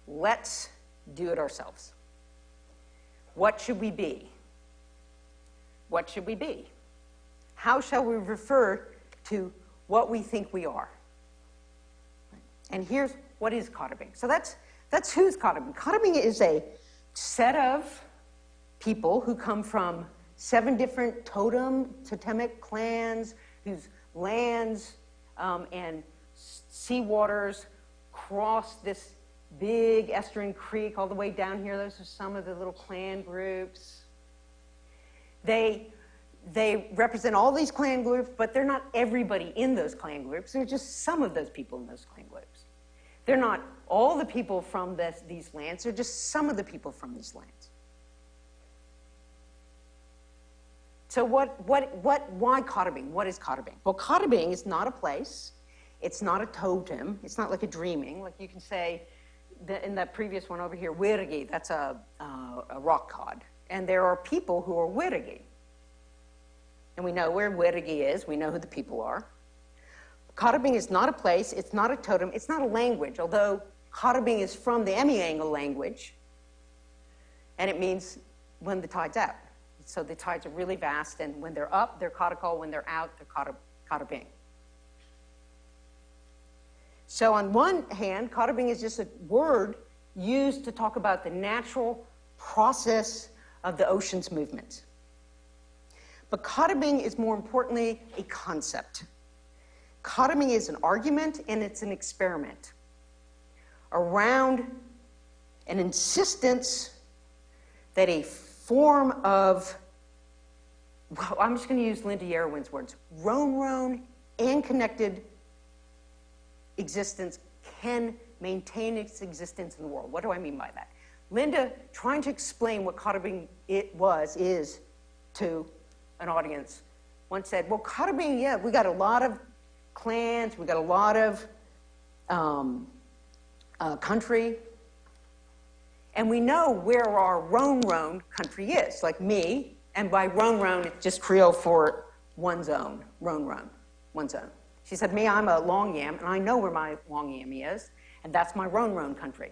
let's do it ourselves. What should we be? What should we be? How shall we refer to what we think we are? And here's what is Kata Being. So that's who's Kata Being. Kata Being is a set of people who come from 7 different totemic clans whose lands and sea waters cross this big estuarine creek all the way down here. Those are some of the little clan groups. They represent all these clan groups, but they're not everybody in those clan groups. They're just some of those people in those clan groups. They're not all the people from these lands. They're just some of the people from these lands. So why Kata Being? What is Kata Being? Well, Kata Being is not a place. It's not a totem. It's not like a dreaming. Like you can say, in that previous one over here, Wirigi, that's a rock cod. And there are people who are Wirigi. And we know where Wirigi is. We know who the people are. Kata Being is not a place. It's not a totem. It's not a language, although Kata Being is from the Emiangle language. And it means when the tide's out. So the tides are really vast, and when they're up, they're Katakal. When they're out, they're Kata Being. So on one hand, Kata Being is just a word used to talk about the natural process of the oceans movement. But Kata Being is more importantly a concept. Kata Being is an argument and it's an experiment around an insistence that a form of, well, I'm just going to use Linda Yerwin's words, roan and connected existence can maintain its existence in the world. What do I mean by that? Linda, trying to explain what Kata Being is to an audience, once said, well, Kata Being, yeah, we got a lot of clans, we got a lot of country, and we know where our roan country is, like me, and by roan, it's just Creole for one zone, roan, one zone. She said, me, I'm a long yam, and I know where my long yammy is, and that's my roan country.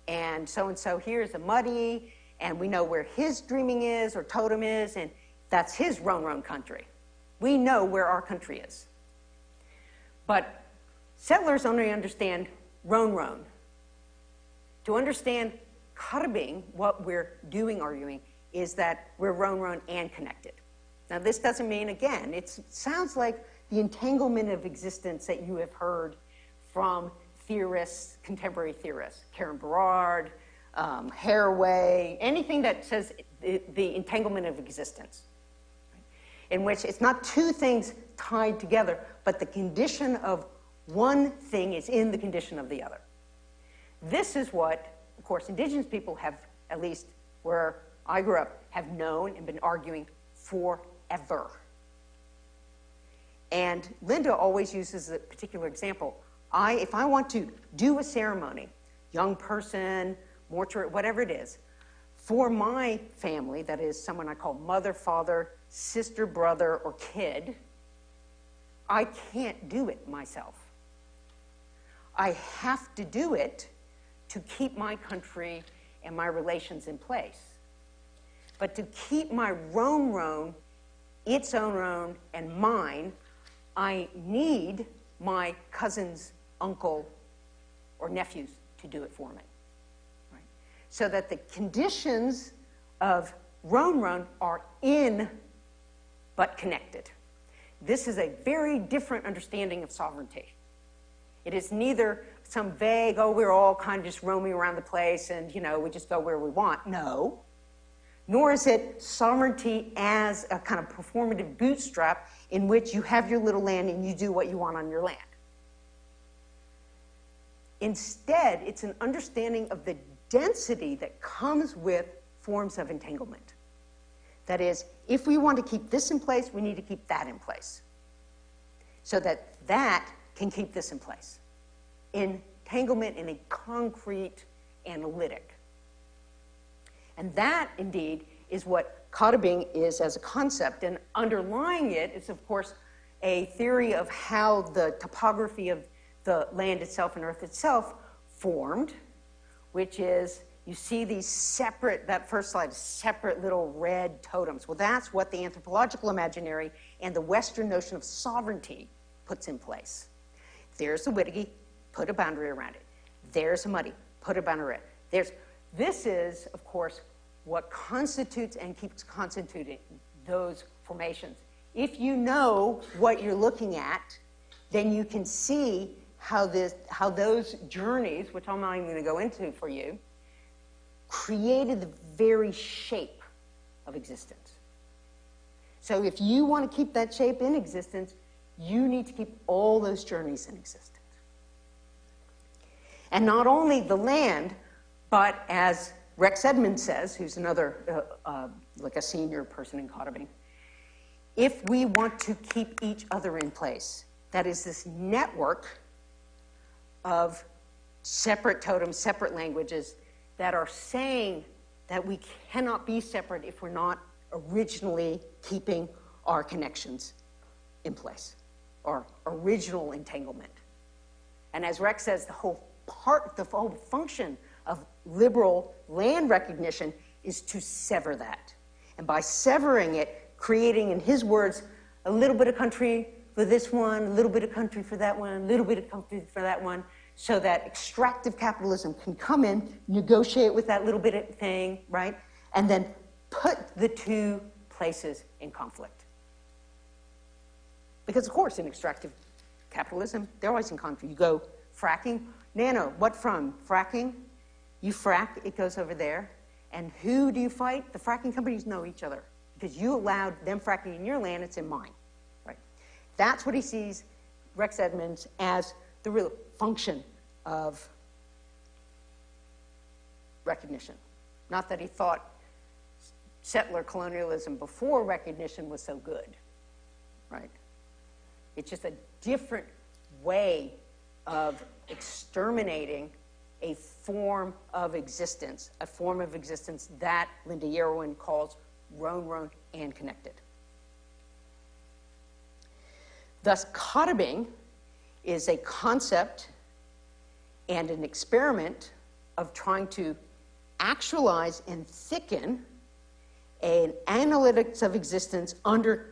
And so here's a muddy, and we know where his dreaming is, or totem is, and that's his roan country. We know where our country is. But settlers only understand roan. To understand Kata Being, what we're arguing, is that we're roan and connected. Now, this doesn't mean, again, it sounds like the entanglement of existence that you have heard from theorists, contemporary theorists, Karen Berard, Haraway, anything that says the entanglement of existence, in which it's not two things tied together, but the condition of one thing is in the condition of the other. This is what, of course, indigenous people have, at least where I grew up, have known and been arguing forever. And Linda always uses a particular example. If I want to do a ceremony, young person, mortuary, whatever it is, for my family, that is someone I call mother, father, sister, brother, or kid, I can't do it myself. I have to do it to keep my country and my relations in place. But to keep my roan, its own roan, and mine, I need my cousin's uncle or nephews to do it for me. Right? So that the conditions of roan are in but connected. This is a very different understanding of sovereignty. It is neither some vague, oh, we're all kind of just roaming around the place and, you know, we just go where we want. No. Nor is it sovereignty as a kind of performative bootstrap in which you have your little land and you do what you want on your land. Instead, it's an understanding of the density that comes with forms of entanglement. That is, if we want to keep this in place, we need to keep that in place, so that that can keep this in place. Entanglement in a concrete analytic. And that, indeed, is what Kata Being is as a concept. And underlying it is, of course, a theory of how the topography of the land itself and earth itself formed, which is, you see these separate, that first slide, separate little red totems. Well, that's what the anthropological imaginary and the Western notion of sovereignty puts in place. There's a Wittigi, put a boundary around it. There's a Muddy, put a boundary around it. This is, of course, what constitutes and keeps constituting those formations. If you know what you're looking at, then you can see how those journeys, which I'm not even going to go into for you, created the very shape of existence. So if you want to keep that shape in existence, you need to keep all those journeys in existence. And not only the land, but as Rex Edmonds says, who's another, like a senior person in Kata Being, if we want to keep each other in place, that is this network of separate totems, separate languages that are saying that we cannot be separate if we're not originally keeping our connections in place, our original entanglement. And as Rex says, the whole function of liberal land recognition is to sever that. And by severing it, creating, in his words, a little bit of country for this one, a little bit of country for that one, a little bit of country for that one, so that extractive capitalism can come in, negotiate with that little bit of thing, right? and then put the two places in conflict. Because of course, in extractive capitalism, they're always in conflict. You go fracking, nano, what from? Fracking, you frack, it goes over there. And who do you fight? The fracking companies know each other. Because you allowed them fracking in your land, it's in mine, right? That's what he sees, Rex Edmonds, as the real function of recognition. Not that he thought settler colonialism before recognition was so good, right? It's just a different way of exterminating a form of existence that Linda Yuen calls roan and connected. Thus, Kata Being is a concept and an experiment of trying to actualize and thicken an analytics of existence under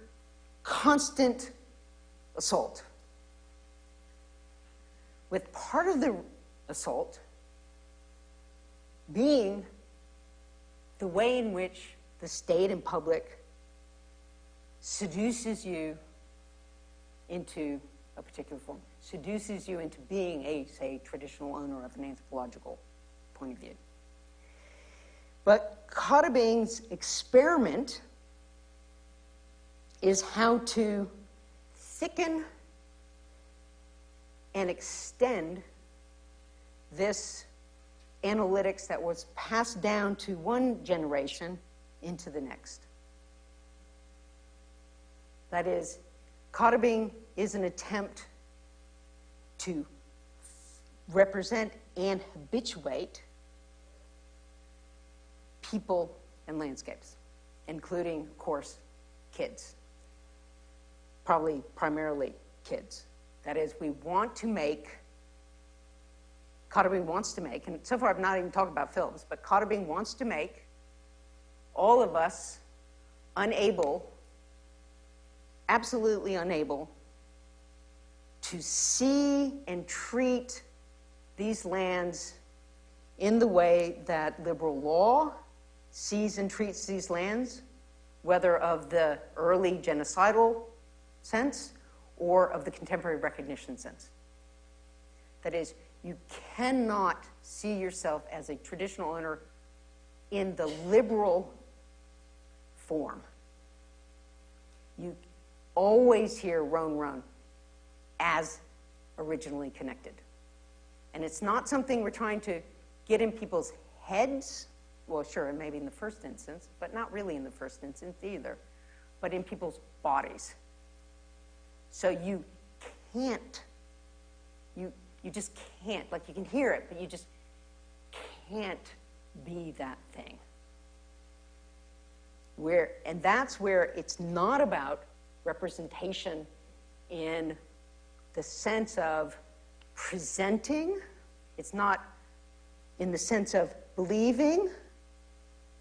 constant assault. With part of the assault being the way in which the state and public seduces you into a particular form, seduces you into being a, say, traditional owner of an anthropological point of view. But Kata Being's experiment is how to thicken and extend this analytics that was passed down to one generation into the next. That is, Kata Being is an attempt to represent and habituate people and landscapes, including, of course, kids. Probably primarily kids. That is, we want to make, Kata Being wants to make, and so far I've not even talked about films, but Kata Being wants to make all of us unable, absolutely unable, to see and treat these lands in the way that liberal law sees and treats these lands, whether of the early genocidal sense or of the contemporary recognition sense. That is, you cannot see yourself as a traditional owner in the liberal form. You always hear roan as originally connected. And it's not something we're trying to get in people's heads. Well, sure, and maybe in the first instance, but not really in the first instance either, but in people's bodies. So you can't, you just can't, like you can hear it, but you just can't be that thing. And that's where it's not about representation in the sense of presenting. It's not in the sense of believing.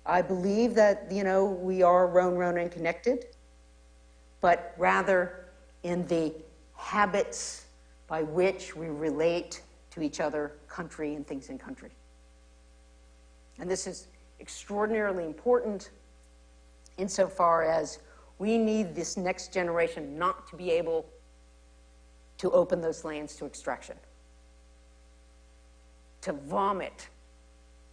I believe that, we are roan and connected, but rather in the habits by which we relate to each other, country, and things in country. And this is extraordinarily important insofar as we need this next generation not to be able to open those lands to extraction, to vomit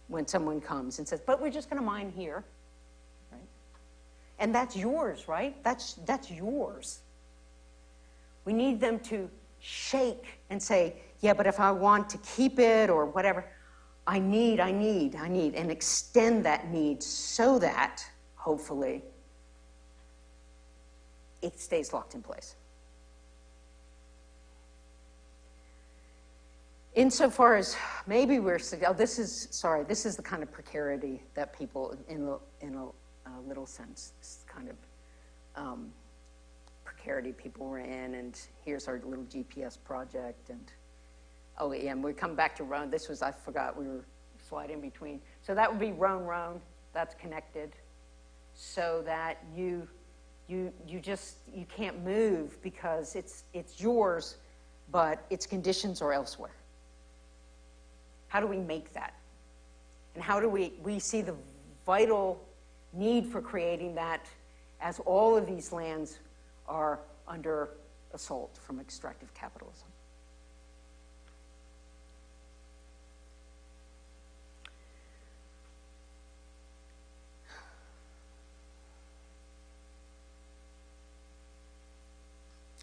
when someone comes and says, but we're just going to mine here, right? And that's yours, right? That's yours. We need them to shake and say, yeah, but if I want to keep it or whatever, I need, and extend that need so that, hopefully, it stays locked in place. Insofar as maybe this is the kind of precarity that people, in a little sense, this kind of precarity people were in, and here's our little GPS project, and oh yeah, and we come back to roan. This was, I forgot, we were sliding between. So that would be roan, that's connected, so that you can't move because it's yours, but its conditions are elsewhere. How do we make that? And how do we see the vital need for creating that, as all of these lands are under assault from extractive capitalism.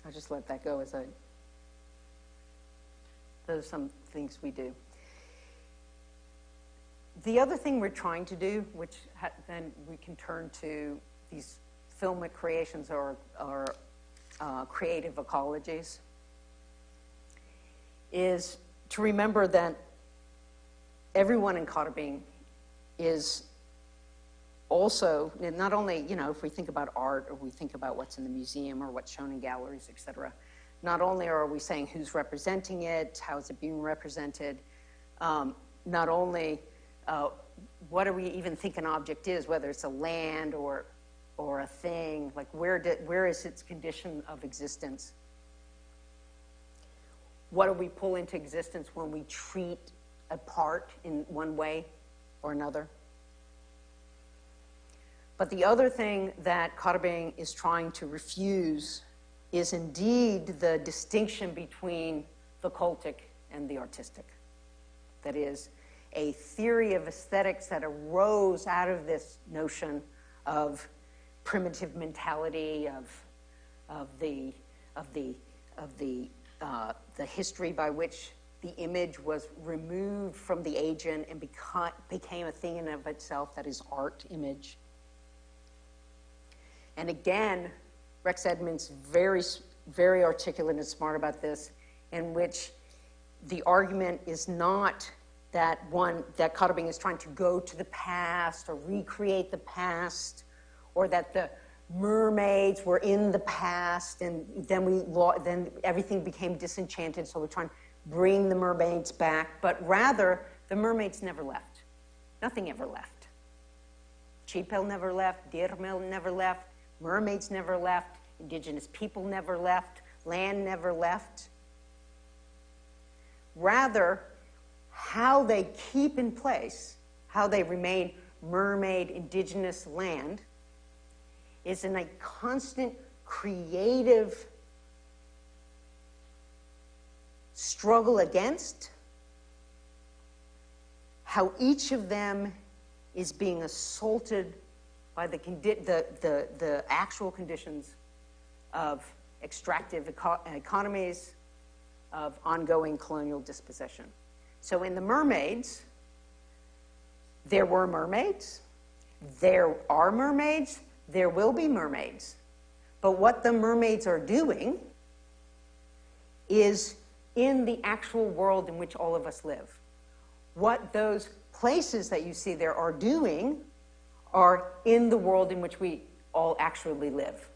I'll just let that go as those are some things we do. The other thing we're trying to do, which then we can turn to these filmic creations or creative ecologies, is to remember that everyone in Kata Being is also, not only, if we think about art or we think about what's in the museum or what's shown in galleries, et cetera, not only are we saying who's representing it, how is it being represented, not only what do we even think an object is, whether it's a land or a thing, like where is its condition of existence? What do we pull into existence when we treat a part in one way or another? But the other thing that Kata Being is trying to refuse is indeed the distinction between the cultic and the artistic. That is, a theory of aesthetics that arose out of this notion of primitive mentality, of the history by which the image was removed from the agent and became a thing in and of itself, that is art image. And again, Rex Edmonds very, very articulate and smart about this, in which the argument is not that Kata Being is trying to go to the past or recreate the past, or that the mermaids were in the past and then everything became disenchanted, so we're trying to bring the mermaids back, but rather the mermaids never left. Nothing ever left. Chipel never left, Dirmel never left, mermaids never left, indigenous people never left, land never left. Rather, how they keep in place, how they remain mermaid indigenous land, is in a constant creative struggle against how each of them is being assaulted by the actual conditions of extractive economies, of ongoing colonial dispossession. So in the mermaids, there were mermaids, there are mermaids, there will be mermaids. But what the mermaids are doing is in the actual world in which all of us live. What those places that you see there are doing are in the world in which we all actually live.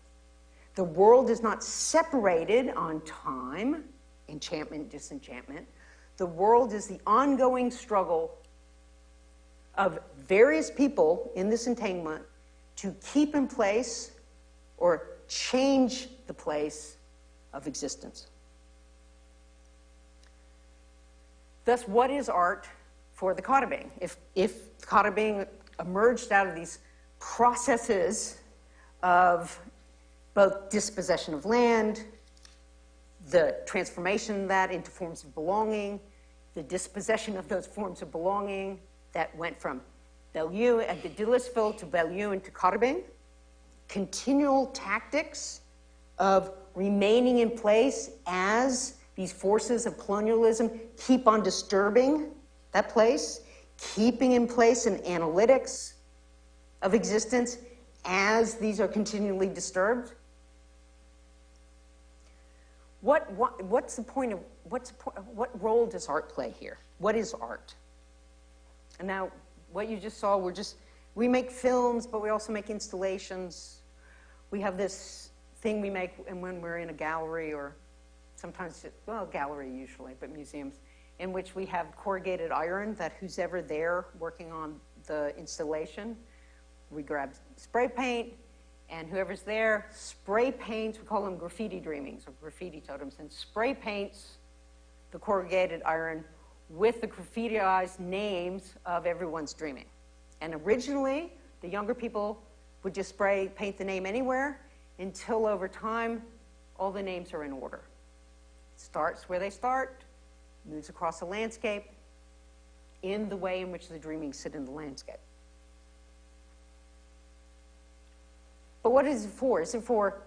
The world is not separated on time, enchantment, disenchantment. The world is the ongoing struggle of various people in this entanglement to keep in place or change the place of existence. Thus, what is art for the Kata Being? If Kata Being emerged out of these processes of both dispossession of land, the transformation of that into forms of belonging, the dispossession of those forms of belonging that went from Bellew and the Dillisville to Bellew and to Kata Being, continual tactics of remaining in place as these forces of colonialism keep on disturbing that place, keeping in place an analytics of existence as these are continually disturbed. What's the point of, what role does art play here? What is art? And now, what you just saw, we make films, but we also make installations. We have this thing we make when we're in a gallery, or sometimes, gallery usually, but museums, in which we have corrugated iron that who's ever there working on the installation, we grab spray paint, and whoever's there spray paints, we call them graffiti dreamings or graffiti totems, and spray paints the corrugated iron with the graffitiized names of everyone's dreaming. And originally, The younger people would just paint the name anywhere until over time, all the names are in order. Starts where they start, moves across the landscape in the way in which the dreamings sit in the landscape. But what is it for? Is it for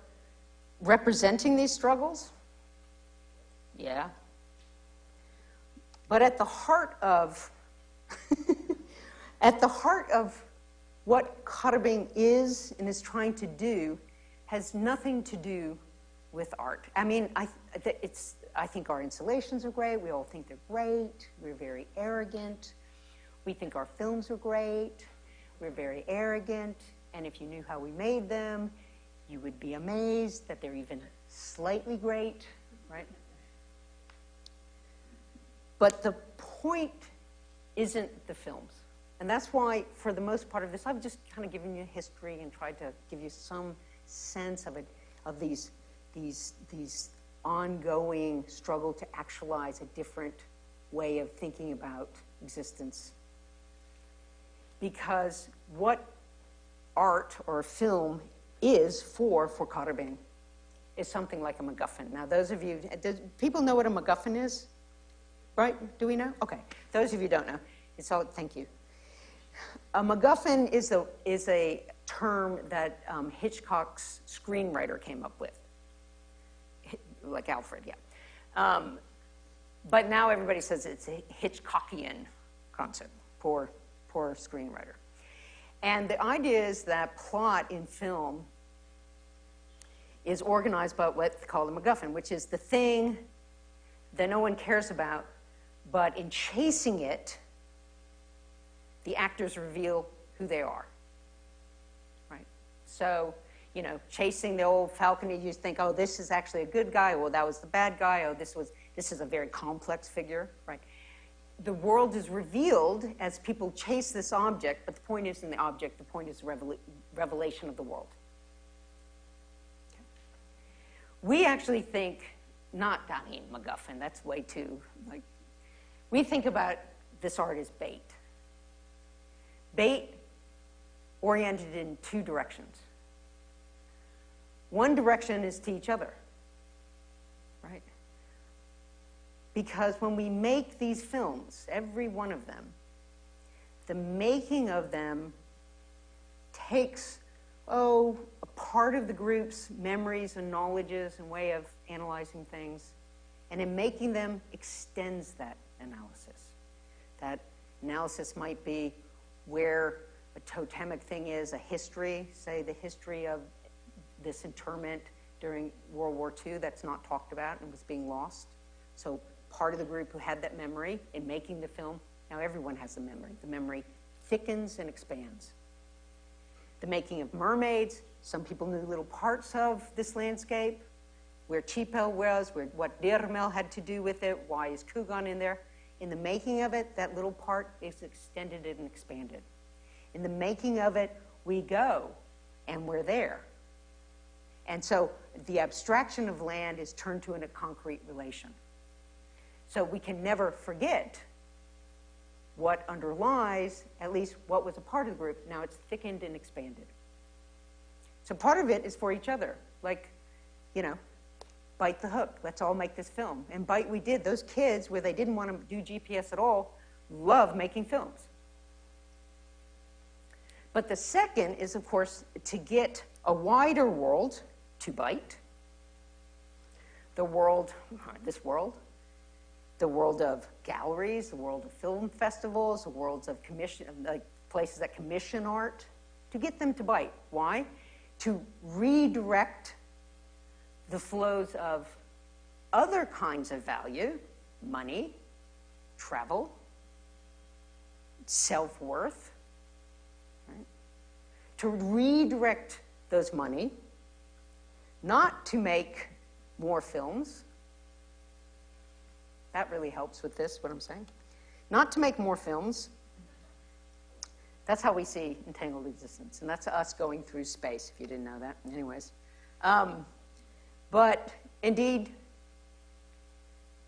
representing these struggles? Yeah. But at the heart of at the heart of what Karrabing is and is trying to do has nothing to do with art. I mean, I think our installations are great. We all think they're great. We're very arrogant. We think our films are great. We're very arrogant. And if you knew how we made them, you would be amazed that they're even slightly great, right? But the point isn't the films. And that's why, for the most part of this, I've just kind of given you history and tried to give you some sense of it, of these ongoing struggle to actualize a different way of thinking about existence. Because what art or film is for Karrabing is something like a MacGuffin. Now, those of you, people know what a MacGuffin is? Right? Do we know? Okay. Those of you who don't know, thank you. A MacGuffin is a term that Hitchcock's screenwriter came up with, like Alfred, yeah. But now everybody says it's a Hitchcockian concept, poor screenwriter. And the idea is that plot in film is organized by what they call the MacGuffin, which is the thing that no one cares about, but in chasing it, the actors reveal who they are, right? So, you know, chasing the old falcon, you just think, oh, this is actually a good guy. Well, that was the bad guy. Oh, this is a very complex figure, right? The world is revealed as people chase this object, but the point isn't the object. The point is the revelation of the world. Okay. We actually think, MacGuffin, that's way too, we think about this art as bait. Bait oriented in two directions. One direction is to each other, right? Because when we make these films, every one of them, the making of them takes, a part of the group's memories and knowledges and way of analyzing things, and in making them extends that analysis. That analysis might be where a totemic thing is, a history, say the history of this internment during World War II that's not talked about and was being lost. So part of the group who had that memory in making the film, now everyone has the memory. The memory thickens and expands. The making of Mermaids, some people knew little parts of this landscape, where Chipel was, what Dirmel had to do with it, why is Kugan in there. In the making of it, that little part is extended and expanded. In the making of it, we go, and we're there. And so the abstraction of land is turned to a concrete relation. So we can never forget what underlies, at least what was a part of the group. Now it's thickened and expanded. So part of it is for each other. Like, bite the hook. Let's all make this film. And bite we did. Those kids, where they didn't want to do GPS at all, love making films. But the second is, of course, to get a wider world to bite. The world, the world of galleries, the world of film festivals, the worlds of places that commission art, to get them to bite. Why? To redirect the flows of other kinds of value, money, travel, self-worth, right? To redirect those money, not to make more films. That really helps with this, what I'm saying. Not to make more films. That's how we see entangled existence, and that's us going through space, if you didn't know that. Anyways. But indeed,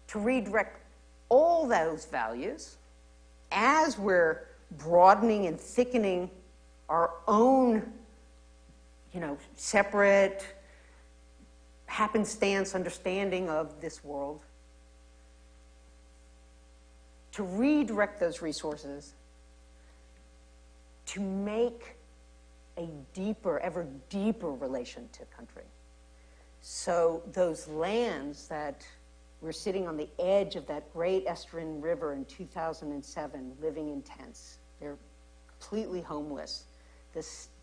to redirect all those values as we're broadening and thickening our own, separate happenstance understanding of this world, to redirect those resources to make a deeper, ever deeper relation to country. So those lands that we're sitting on the edge of that great Estuarine River in 2007, living in tents. They're completely homeless.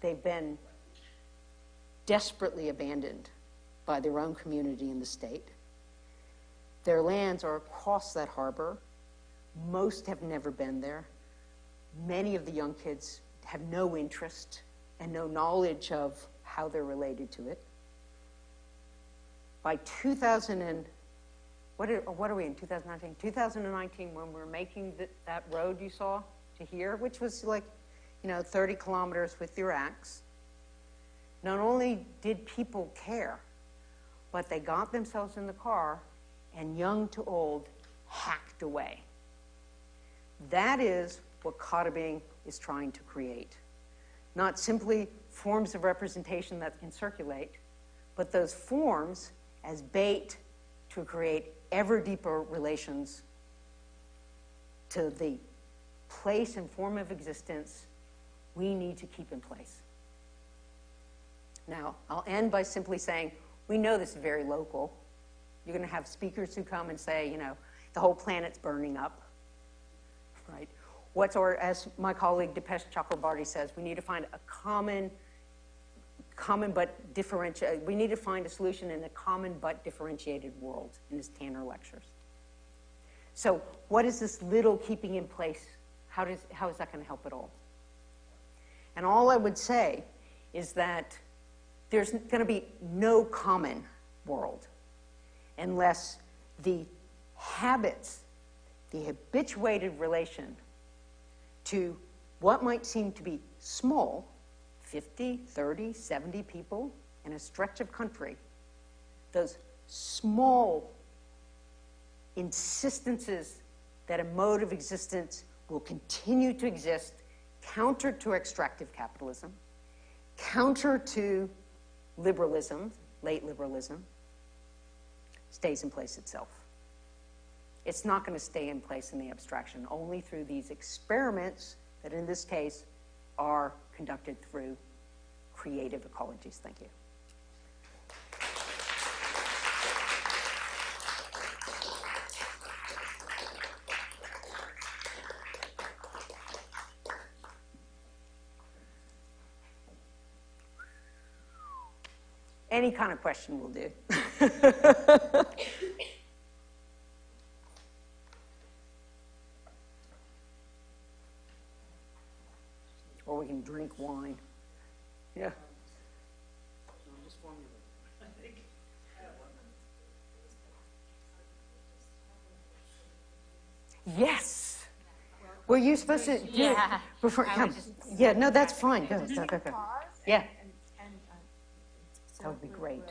They've been desperately abandoned by their own community in the state. Their lands are across that harbor. Most have never been there. Many of the young kids have no interest and no knowledge of how they're related to it. By 2000 what are we in, 2019? 2019, when we're making that road you saw to here, which was like, 30 kilometers with your axe, not only did people care, but they got themselves in the car and young to old hacked away. That is what Kata Being is trying to create. Not simply forms of representation that can circulate, but those forms as bait to create ever deeper relations to the place and form of existence we need to keep in place. Now, I'll end by simply saying, we know this is very local. You're going to have speakers who come and say, the whole planet's burning up, right? As my colleague Dipesh Chakrabarty says, we need to find a common but differentiated, we need to find a solution in a common but differentiated world in his Tanner lectures. So what is this little keeping in place? How is that going to help at all? And all I would say is that there's going to be no common world unless the habits, the habituated relation to what might seem to be small, 50, 30, 70 people in a stretch of country, those small insistences that a mode of existence will continue to exist counter to extractive capitalism, counter to liberalism, late liberalism, stays in place itself. It's not going to stay in place in the abstraction, only through these experiments that in this case are conducted through creative ecologies. Thank you. Any kind of question will do. Or we can drink wine. Yeah. Yes. Were you supposed to do it before? Yeah, no, that's fine. Go. Yeah. That would be great.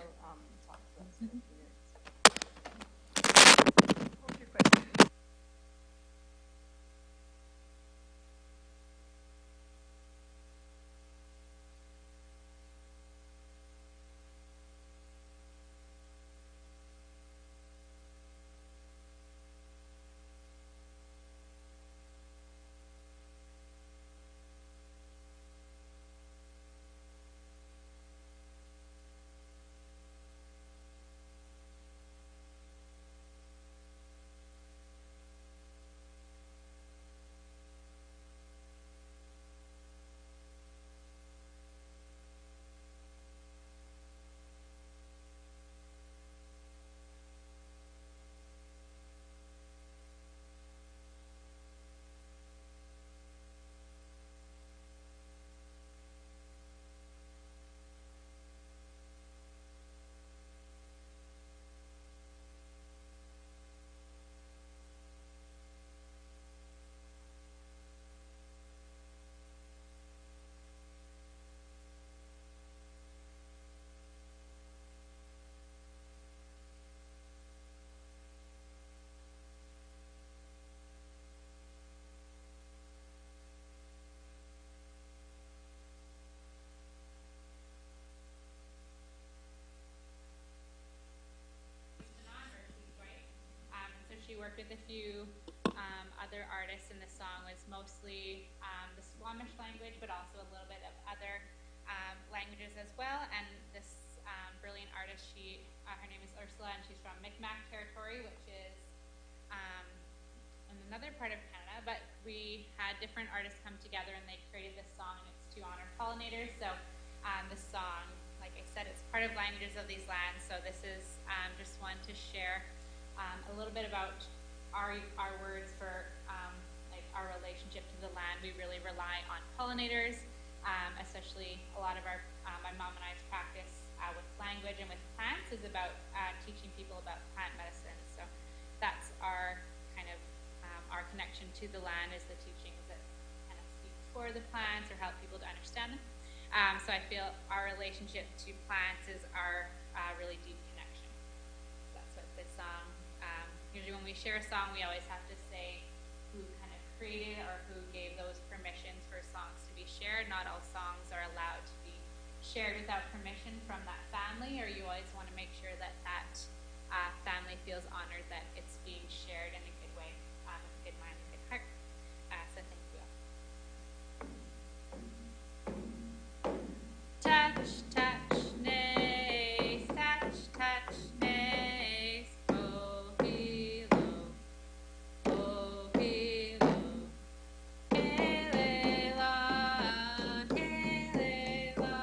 she worked with a few other artists, and the song was mostly the Squamish language, but also a little bit of other languages as well. And this brilliant artist, her name is Ursula, and she's from Mi'kmaq territory, which is in another part of Canada. But we had different artists come together, and they created this song, and it's to honor pollinators. So this song, like I said, it's part of Languages of These Lands. So this is just one to share a little bit about our words for like our relationship to the land. We really rely on pollinators, especially a lot of our, my mom and I's practice with language and with plants is about teaching people about plant medicine. So that's our kind of our connection to the land, is the teachings that kind of speak for the plants or help people to understand them. So I feel our relationship to plants is our really deep connection. That's what this song, usually when we share a song, we always have to say who kind of created or who gave those permissions for songs to be shared. Not all songs are allowed to be shared without permission from that family, or you always want to make sure that that family feels honored that it's being shared in a good way, with a good mind and good heart. So thank you all. Touch, touch, nays, touch, touch, nays, oh, hilo, oh, hilo, helela, helela,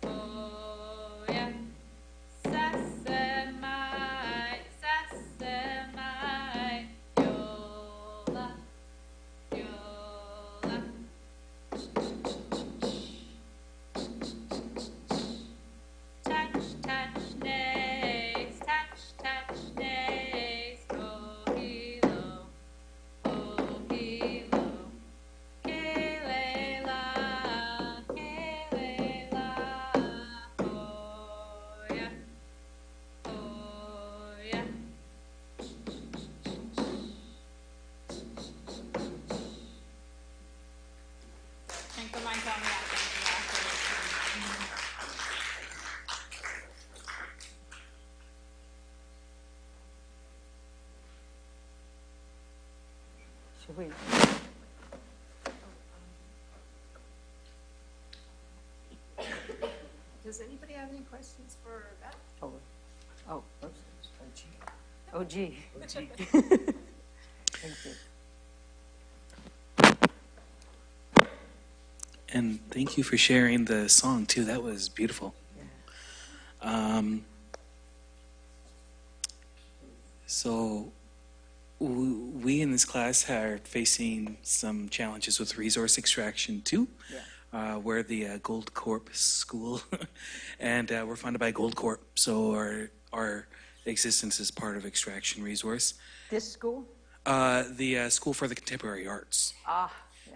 oh, yeah, sasemai, sasemai, yola, yola. Touch, touch, nays, touch, touch, nays, oh, hilo, kelela, kelela, oh, yeah, oh, yeah. Thank you, my God. Should we? Does anybody have any questions for Beth? Oops. Oh, gee. Thank you. And thank you for sharing the song too. That was beautiful. So we in this class are facing some challenges with resource extraction too. We're the Gold Corp school, and we're funded by Gold Corp. So our existence is part of extraction resource. This school? The School for the Contemporary Arts. Yeah.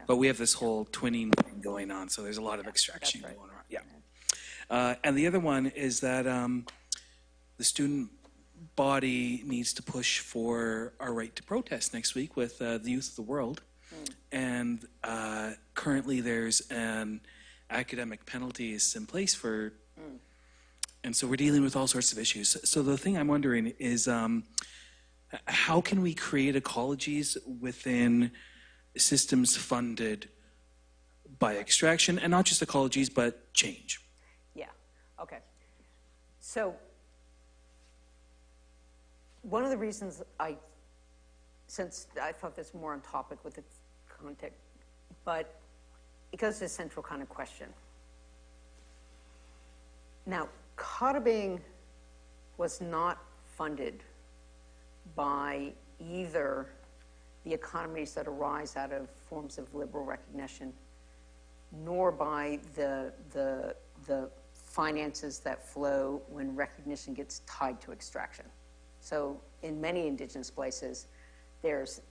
But we have this whole twinning thing going on, so there's a lot of extraction going on. Yeah. And the other one is that the student body needs to push for our right to protest next week with the youth of the world. And currently there's an academic penalties in place for, and so we're dealing with all sorts of issues. So the thing I'm wondering is how can we create ecologies within systems funded by extraction, and not just ecologies, but change? Yeah, okay. So one of the reasons since I thought this more on topic with the context, but it goes to a central kind of question. Now, Kata Being was not funded by either the economies that arise out of forms of liberal recognition, nor by the finances that flow when recognition gets tied to extraction. So in many indigenous places, there's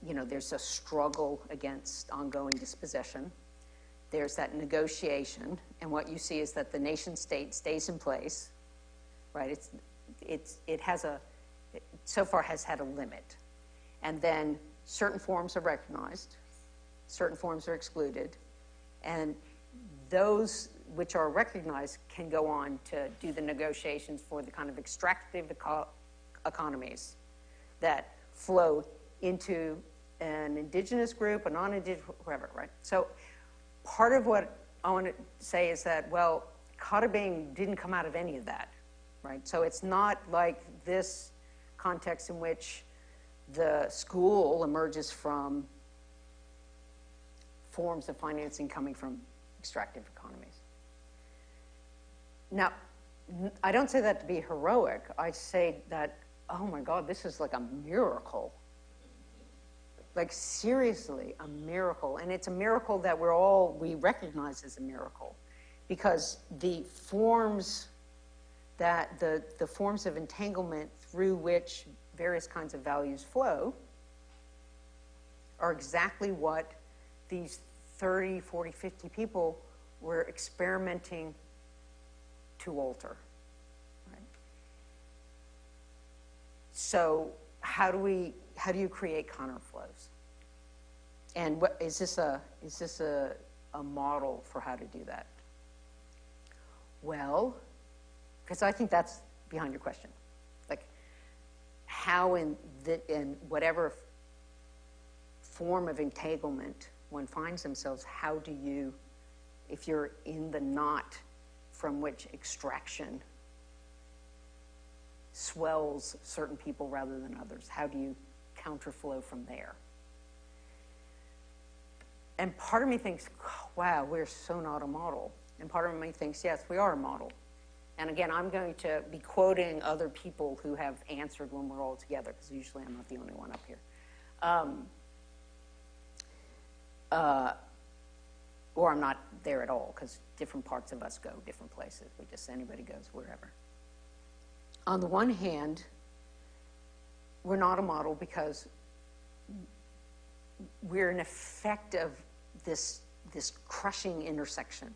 a struggle against ongoing dispossession. There's that negotiation, and what you see is that the nation state stays in place, right? It so far has had a limit. And then certain forms are recognized, certain forms are excluded, and those which are recognized can go on to do the negotiations for the kind of extractive economies that flow into an indigenous group, a non-indigenous, whoever, right? So part of what I want to say is that, well, Kata Being didn't come out of any of that, right? So it's not like this context in which the school emerges from forms of financing coming from extractive economies. Now, I don't say that to be heroic. I say that, oh my God, this is like a miracle. Like seriously, a miracle. And it's a miracle that we recognize as a miracle, because the forms the forms of entanglement through which various kinds of values flow are exactly what these 30, 40, 50 people were experimenting to alter. Right? So how do you create counterflows? And what is this a model for how to do that? Well, because I think that's behind your question. Like, how in whatever form of entanglement one finds themselves, how do you, if you're in the knot from which extraction swells certain people rather than others, how do you counterflow from there? And part of me thinks, wow, we're so not a model. And part of me thinks, yes, we are a model. And again, I'm going to be quoting other people who have answered when we're all together, because usually I'm not the only one up here. Or I'm not there at all, because different parts of us go different places. Anybody goes wherever. On the one hand, we're not a model because we're an effect of this crushing intersection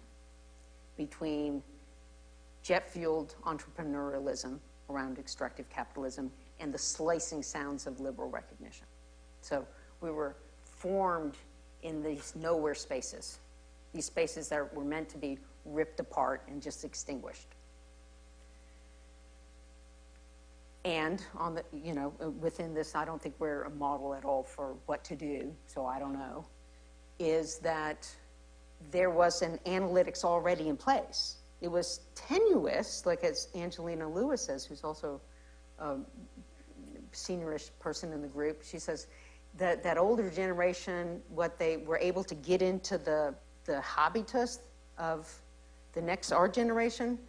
between jet-fueled entrepreneurialism around extractive capitalism and the slicing sounds of liberal recognition. So we were formed in these nowhere spaces, these spaces that were meant to be ripped apart and just extinguished. And on the, within this, I don't think we're a model at all for what to do, so I don't know, is that there was an analytics already in place. It was tenuous, like as Angelina Lewis says, who's also a seniorish person in the group. She says that older generation, what they were able to get into the habitus of the next, our generation,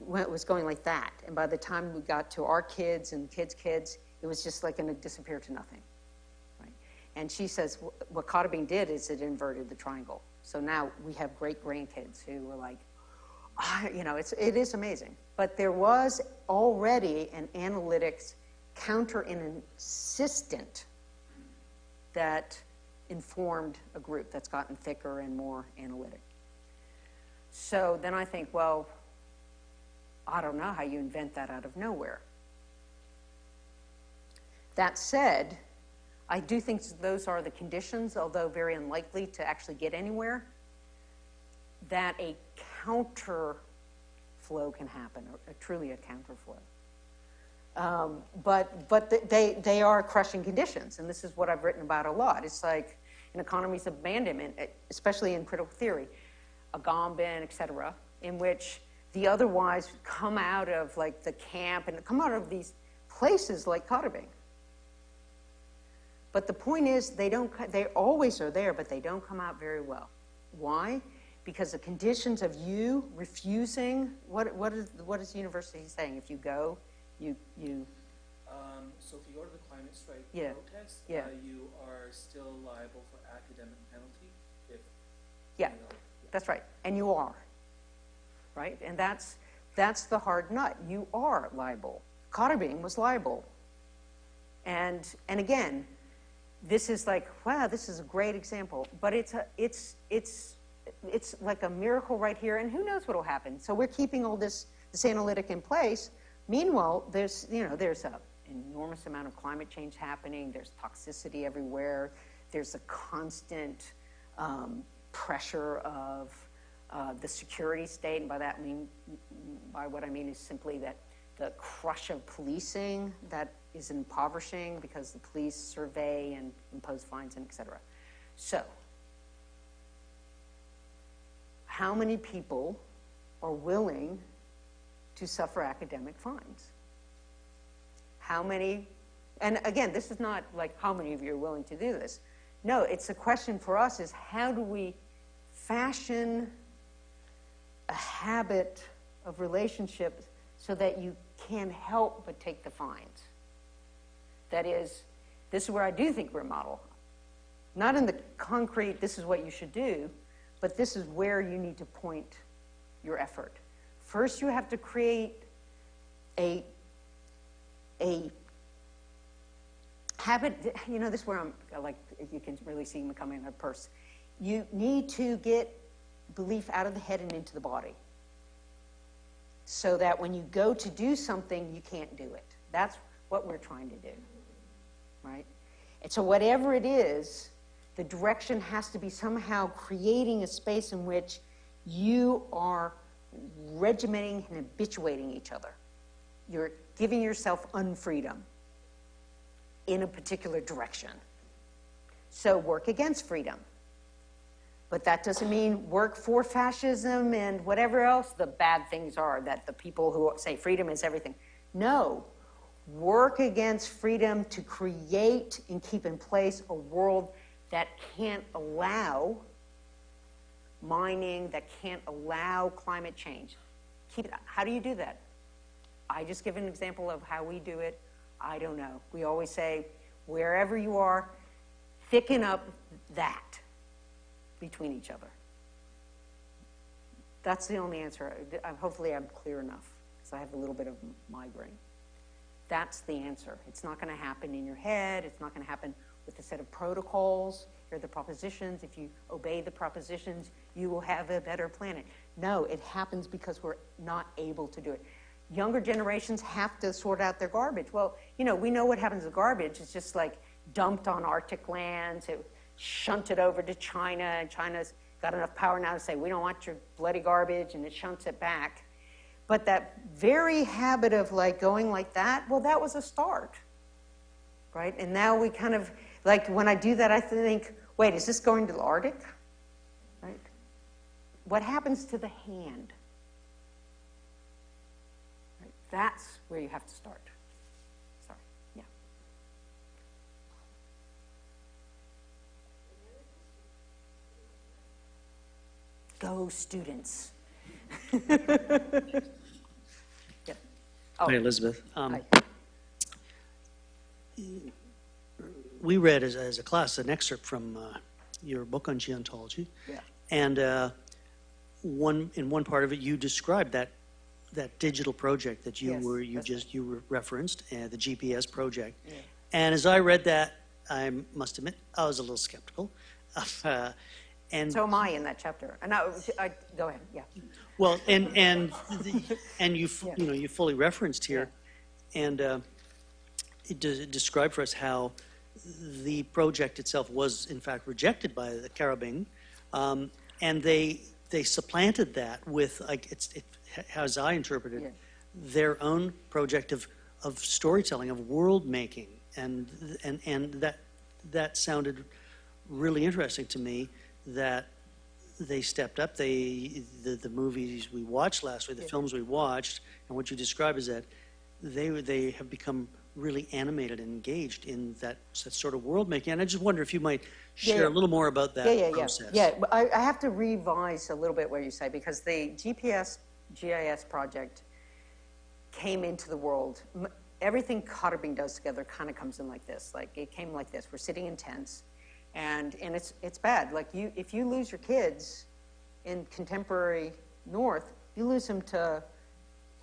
when it was going like that. And by the time we got to our kids and kids' kids, it was just like going to disappear to nothing. Right? And she says what Kata Being did is it inverted the triangle. So now we have great grandkids who were like, it is amazing. But there was already an analytics counter-insistent that informed a group that's gotten thicker and more analytic. So then I think, well, I don't know how you invent that out of nowhere. That said, I do think those are the conditions, although very unlikely to actually get anywhere, that a counter flow can happen, or truly a counter flow. But they are crushing conditions, and this is what I've written about a lot. It's like in economies of abandonment, especially in critical theory, Agamben, et cetera, in which the otherwise come out of like the camp and come out of these places like Kata Being. But the point is they always are there, but they don't come out very well. Why? Because the conditions of you refusing, what is the university saying? If you go, you So if you go to the climate strike protest, Yeah. You are still liable for academic penalty if Yeah, that's right. And you are, right? And that's the hard nut. You are liable. Kata Being was liable. And again, this is like, wow, this is a great example. But it's like a miracle right here, and who knows what will happen. So we're keeping all this analytic in place. Meanwhile, there's an enormous amount of climate change happening. There's toxicity everywhere. There's a constant pressure of the security state, and by what I mean is simply that the crush of policing that is impoverishing because the police survey and impose fines and et cetera. So, how many people are willing to suffer academic fines? How many, and again, this is not like how many of you are willing to do this. No, it's a question for us is how do we fashion a habit of relationship so that you can't help but take the fines? That is, this is where I do think we're a model. Not in the concrete, this is what you should do, but this is where you need to point your effort. First, you have to create a habit. You know, this is where I'm, like, you can really see me coming in a purse. You need to get belief out of the head and into the body so that when you go to do something, you can't do it. That's what we're trying to do, right? And so whatever it is, the direction has to be somehow creating a space in which you are regimenting and habituating each other. You're giving yourself unfreedom in a particular direction. So work against freedom. But that doesn't mean work for fascism and whatever else the bad things are that the people who say freedom is everything. No, work against freedom to create and keep in place a world that can't allow mining, that can't allow climate change. How do you do that? I just give an example of how we do it. I don't know. We always say, wherever you are, thicken up that between each other. That's the only answer. Hopefully I'm clear enough, because I have a little bit of migraine. That's the answer. It's not going to happen in your head. It's not going to happen with a set of protocols. Here are the propositions. If you obey the propositions, you will have a better planet. No, it happens because we're not able to do it. Younger generations have to sort out their garbage. Well, you know, we know what happens with garbage. It's just like dumped on Arctic lands, it shunted over to China, and China's got enough power now to say, we don't want your bloody garbage, and it shunts it back. But that very habit of like going like that, well, that was a start, right? And now we kind of, like when I do that, I think, wait, is this going to the Arctic, right? What happens to the hand? Right? That's where you have to start. Sorry, yeah. Go students. Yeah. Oh. Hi, Elizabeth. Hi. We read as a class an excerpt from your book on geontology, Yeah. and in one part of it you described that digital project that you Yes, referenced, the GPS project. Yeah. And as I read that, I must admit I was a little skeptical. And So am I in that chapter. No, go ahead. Yeah. well, and you Yeah. you know you fully referenced here, and it described for us how the project itself was in fact rejected by the Karrabing, and they supplanted that with, like, as I interpreted, Yeah. their own project of storytelling, of world making, and that sounded really interesting to me. That they stepped up. The movies we watched last week, the films we watched, and what you describe is that they have become really animated and engaged in that sort of world making. And I just wonder if you might share a little more about that process. Yeah, but I have to revise a little bit what you say, because the GIS project came into the world. Everything Karrabing does together kind of comes in like this. Like, it came like this. We're sitting in tents, and it's bad. Like, if you lose your kids in contemporary North, you lose them to,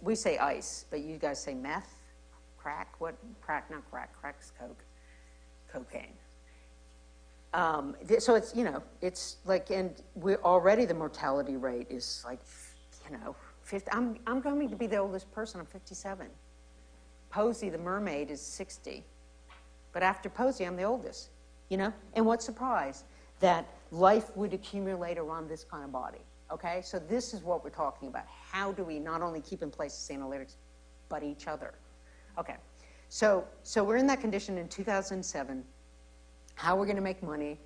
we say ice, but you guys say meth. Crack? What? Crack, not crack. Crack's coke. Cocaine. So it's, you know, it's like, and we're already, the mortality rate is like, you know, 50. I'm going to be the oldest person. I'm 57. Posey, the mermaid, is 60. But after Posey, I'm the oldest, you know? And what surprise? That life would accumulate around this kind of body, okay? So this is what we're talking about. How do we not only keep in place this analytics, but each other. Okay, so we're in that condition in 2007. How we're going to make money?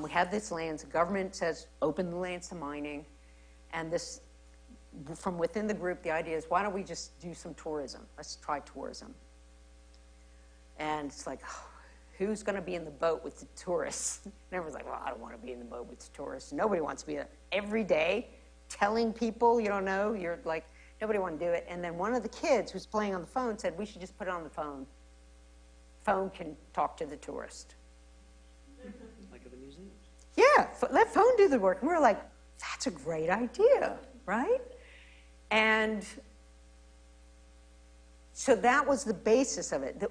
We have this lands. The government says open the lands to mining, and this, from within the group, the idea is why don't we just do some tourism? Let's try tourism. And it's like, oh, who's going to be in the boat with the tourists? And everyone's like, well, I don't want to be in the boat with the tourists. Nobody wants to be every day telling people you don't know. You're like, nobody want to do it. And then one of the kids who's playing on the phone said, we should just put it on the phone. Phone can talk to the tourist. Like at the museum. Yeah, let phone do the work. And we're like, that's a great idea, right? And so that was the basis of it.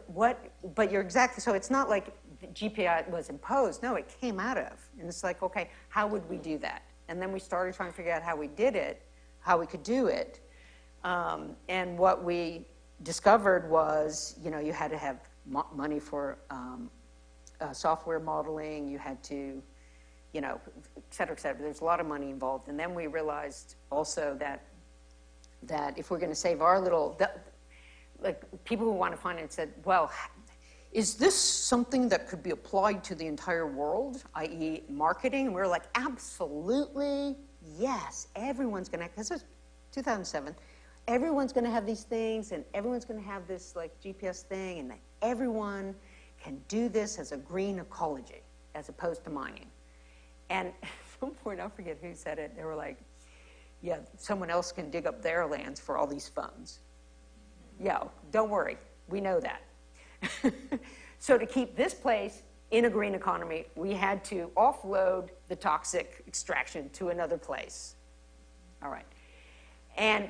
But you're exactly, so it's not like the GPI was imposed. No, it came out of. And it's like, okay, how would we do that? And then we started trying to figure out how we did it, how we could do it. And what we discovered was, you had to have money for software modeling. You had to, et cetera, et cetera. There's a lot of money involved. And then we realized also that if we're going to save our little, like people who want to find it said, well, is this something that could be applied to the entire world, i.e. marketing? And we were like, absolutely, yes. Everyone's going to, because it's 2007, everyone's going to have these things, and everyone's going to have this like GPS thing, and everyone can do this as a green ecology, as opposed to mining. And at some point, I forget who said it, they were like, yeah, someone else can dig up their lands for all these funds. Yeah, don't worry, we know that. So to keep this place in a green economy, we had to offload the toxic extraction to another place. All right.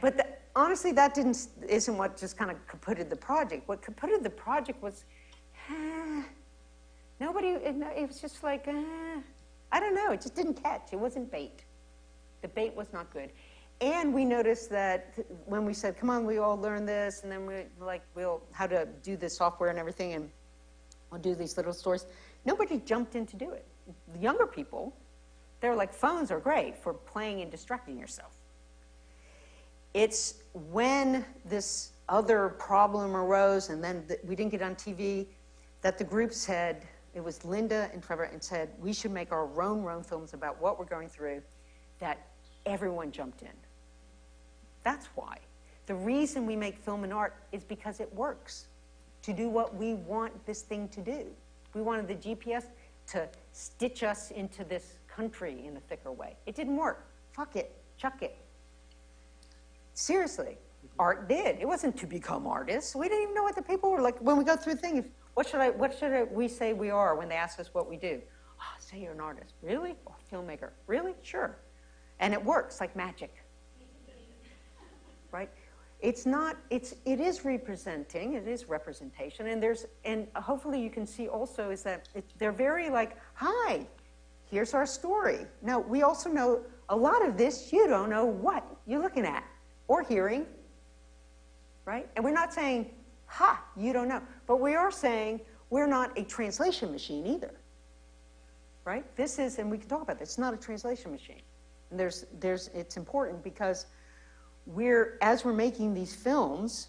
But honestly, that isn't what just kind of kaputted the project. What kaputted the project was, it was just like, I don't know, it just didn't catch. It wasn't bait. The bait was not good. And we noticed that when we said, come on, we all learn this, and then how to do this software and everything, and we'll do these little stories, nobody jumped in to do it. The younger people, they're like, phones are great for playing and distracting yourself. It's when this other problem arose, and then we didn't get on TV, that the group said, it was Linda and Trevor, and said, we should make our own films about what we're going through, that everyone jumped in. That's why. The reason we make film and art is because it works to do what we want this thing to do. We wanted the GPS to stitch us into this country in a thicker way. It didn't work. Fuck it. Chuck it. Seriously. Art did. It wasn't to become artists. We didn't even know what the people were like. When we go through things, what should we say we are when they ask us what we do? Oh, say you're an artist. Really? Or a filmmaker. Really? Sure. And it works like magic. Right? It is representing, it is representation, and hopefully you can see also is that they're very like, hi, here's our story. Now, we also know a lot of this, you don't know what you're looking at or hearing, right? And we're not saying, ha, you don't know, but we are saying we're not a translation machine either, right? This is, and we can talk about this, it's not a translation machine. And it's important because as we're making these films,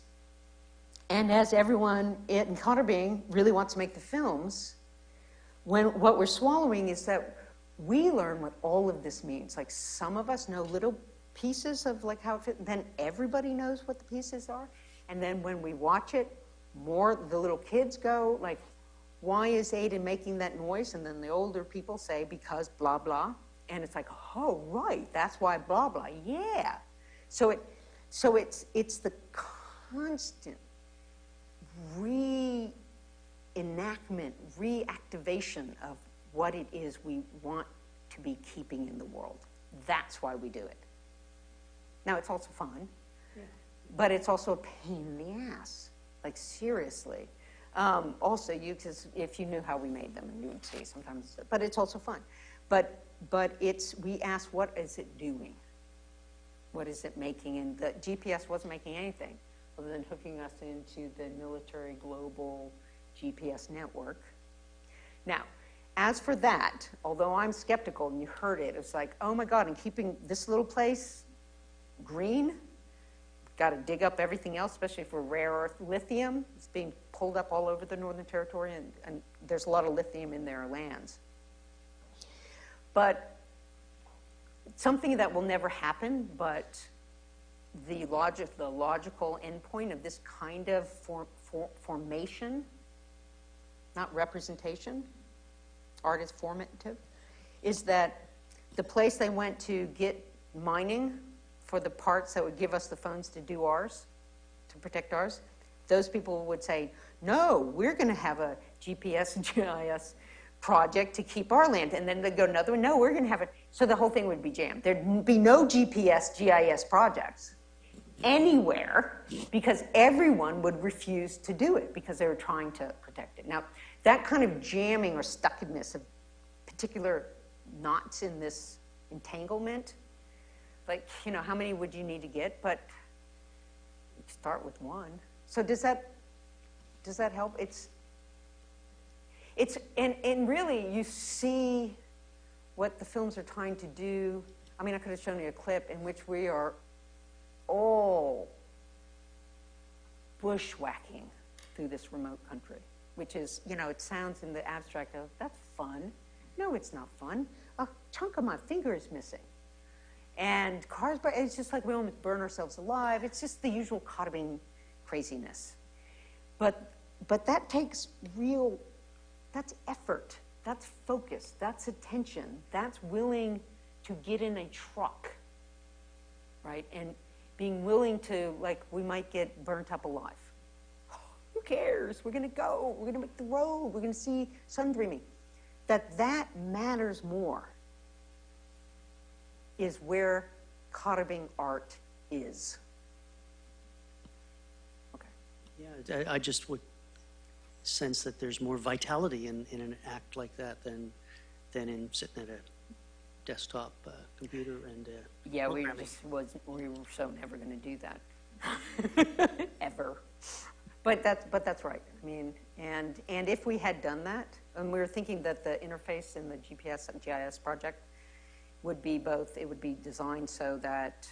and as everyone in Kata Being really wants to make the films, what we're swallowing is that we learn what all of this means. Like some of us know little pieces of like how it fits, then everybody knows what the pieces are. And then when we watch it, the little kids go like, why is Aiden making that noise? And then the older people say, because blah, blah. And it's like, oh, right, that's why blah, blah, yeah. So it's the constant reenactment, reactivation of what it is we want to be keeping in the world. That's why we do it. Now, it's also fun, but it's also a pain in the ass, like seriously. Also, because if you knew how we made them, you would see sometimes, but it's also fun. But we ask, what is it doing? What is it making? And the GPS wasn't making anything other than hooking us into the military global GPS network. Now, as for that, although I'm skeptical, and you heard it, it's like, oh my God, and keeping this little place green, got to dig up everything else, especially for rare earth lithium. It's being pulled up all over the Northern Territory, and there's a lot of lithium in their lands. But something that will never happen, but the logical endpoint of this kind of formation, not representation, art is formative, is that the place they went to get mining for the parts that would give us the funds to do ours, to protect ours, those people would say, no, we're going to have a GPS and GIS project to keep our land. And then they'd go another one, no, we're going to have it. So the whole thing would be jammed. There'd be no GPS, GIS projects anywhere because everyone would refuse to do it because they were trying to protect it. Now, that kind of jamming or stuckedness of particular knots in this entanglement, like, you know, how many would you need to get? But start with one. So does that help? And really you see what the films are trying to do. I mean, I could have shown you a clip in which we are all bushwhacking through this remote country, which is, you know, it sounds in the abstract of, that's fun. No, it's not fun. A chunk of my finger is missing. And cars, it's just like we almost burn ourselves alive. It's just the usual Kata Being craziness. But that takes real, that's effort, that's focus, that's attention, that's willing to get in a truck, right? And being willing to, like, we might get burnt up alive. Who cares? We're going to go. We're going to make the road. We're going to see sun dreaming. That matters more is where Kata Being art is. Okay. Yeah, I just would sense that there's more vitality in an act like that than in sitting at a desktop computer and yeah, we were so never going to do that ever. But that's right. I mean, and if we had done that, and we were thinking that the interface in the GPS and GIS project would be both. It would be designed so that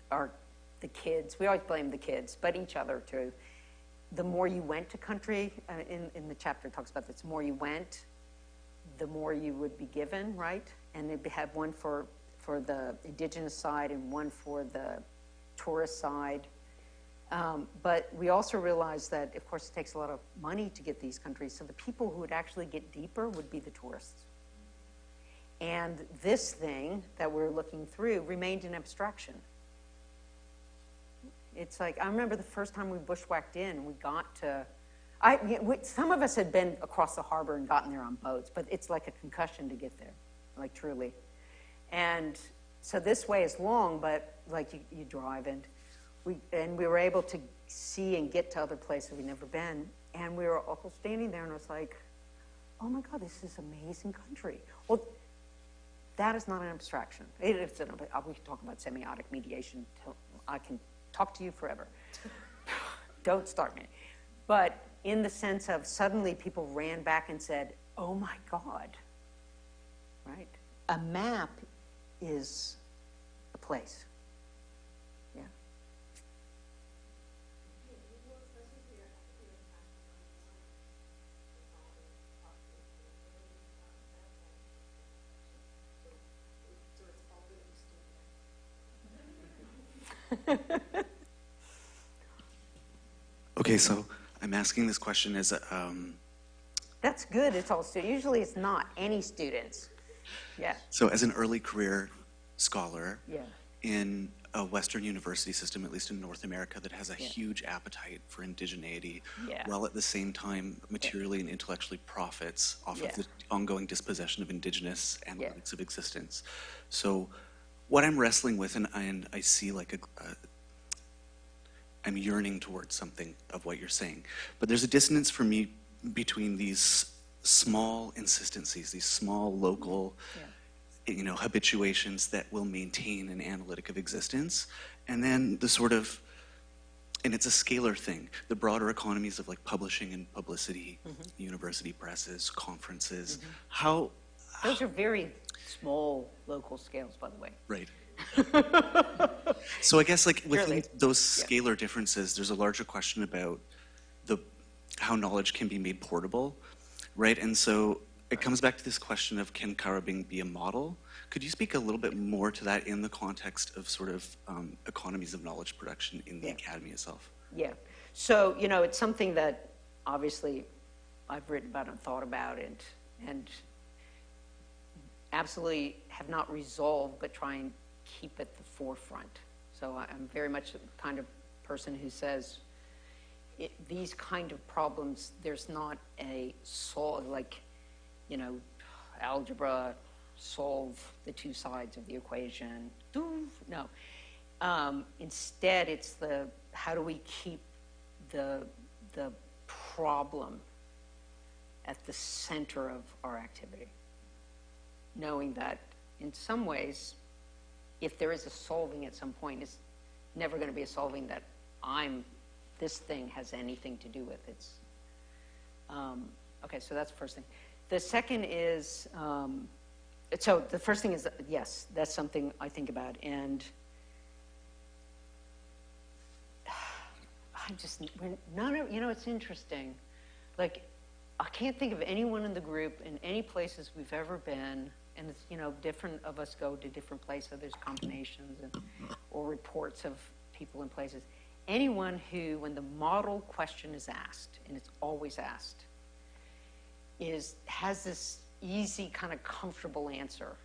the kids, we always blame the kids, but each other too. The more you went to country, in the chapter it talks about this, the more you went, the more you would be given, right? And they'd have one for the indigenous side and one for the tourist side. But we also realized that, of course, it takes a lot of money to get these countries, so the people who would actually get deeper would be the tourists. And this thing that we're looking through remained an abstraction. It's like, I remember the first time we bushwhacked in, we got to, some of us had been across the harbor and gotten there on boats, but it's like a concussion to get there, like truly. And so this way is long, but like you drive and we were able to see and get to other places we'd never been. And we were all standing there and it was like, oh my God, this is an amazing country. Well, that is not an abstraction. We can talk about semiotic mediation. I can talk to you forever. Don't start me. But in the sense of suddenly people ran back and said, oh my God, right? A map is a place. Yeah. Okay, so I'm asking this question as That's good. It's all students. Usually it's not any students. Yeah. so as an early career scholar Yeah. in a Western university system, at least in North America, that has a huge appetite for indigeneity, Yeah. while at the same time materially and intellectually profits off of the ongoing dispossession of indigenous analytics of existence. So what I'm wrestling with, and I see like I'm yearning towards something of what you're saying, but there's a dissonance for me between these small insistencies, these small local habituations that will maintain an analytic of existence, and then the sort of, and it's a scalar thing, the broader economies of like publishing and publicity, university presses, conferences, how... Those are very small local scales, by the way. Right. So I guess like within Surely. those scalar differences, there's a larger question about how knowledge can be made portable, right? And so it comes back to this question of, can Karrabing be a model? Could you speak a little bit more to that in the context of sort of economies of knowledge production in the academy itself? Yeah. So, you know, it's something that obviously I've written about and thought about and absolutely have not resolved, but try and keep at the forefront. So I'm very much the kind of person who says these kind of problems, there's not a solve, like, you know, algebra, solve the two sides of the equation. No. Instead, it's how do we keep the problem at the center of our activity, knowing that in some ways, if there is a solving at some point, it's never going to be a solving that this thing has anything to do with. It's okay. So that's the first thing. The second is so the first thing is yes, that's something I think about, and you know, it's interesting. Like, I can't think of anyone in the group in any places we've ever been, and it's, you know, different of us go to different places. There's combinations or reports of people in places. Anyone who, when the model question is asked, and it's always asked, has this easy, kind of comfortable answer,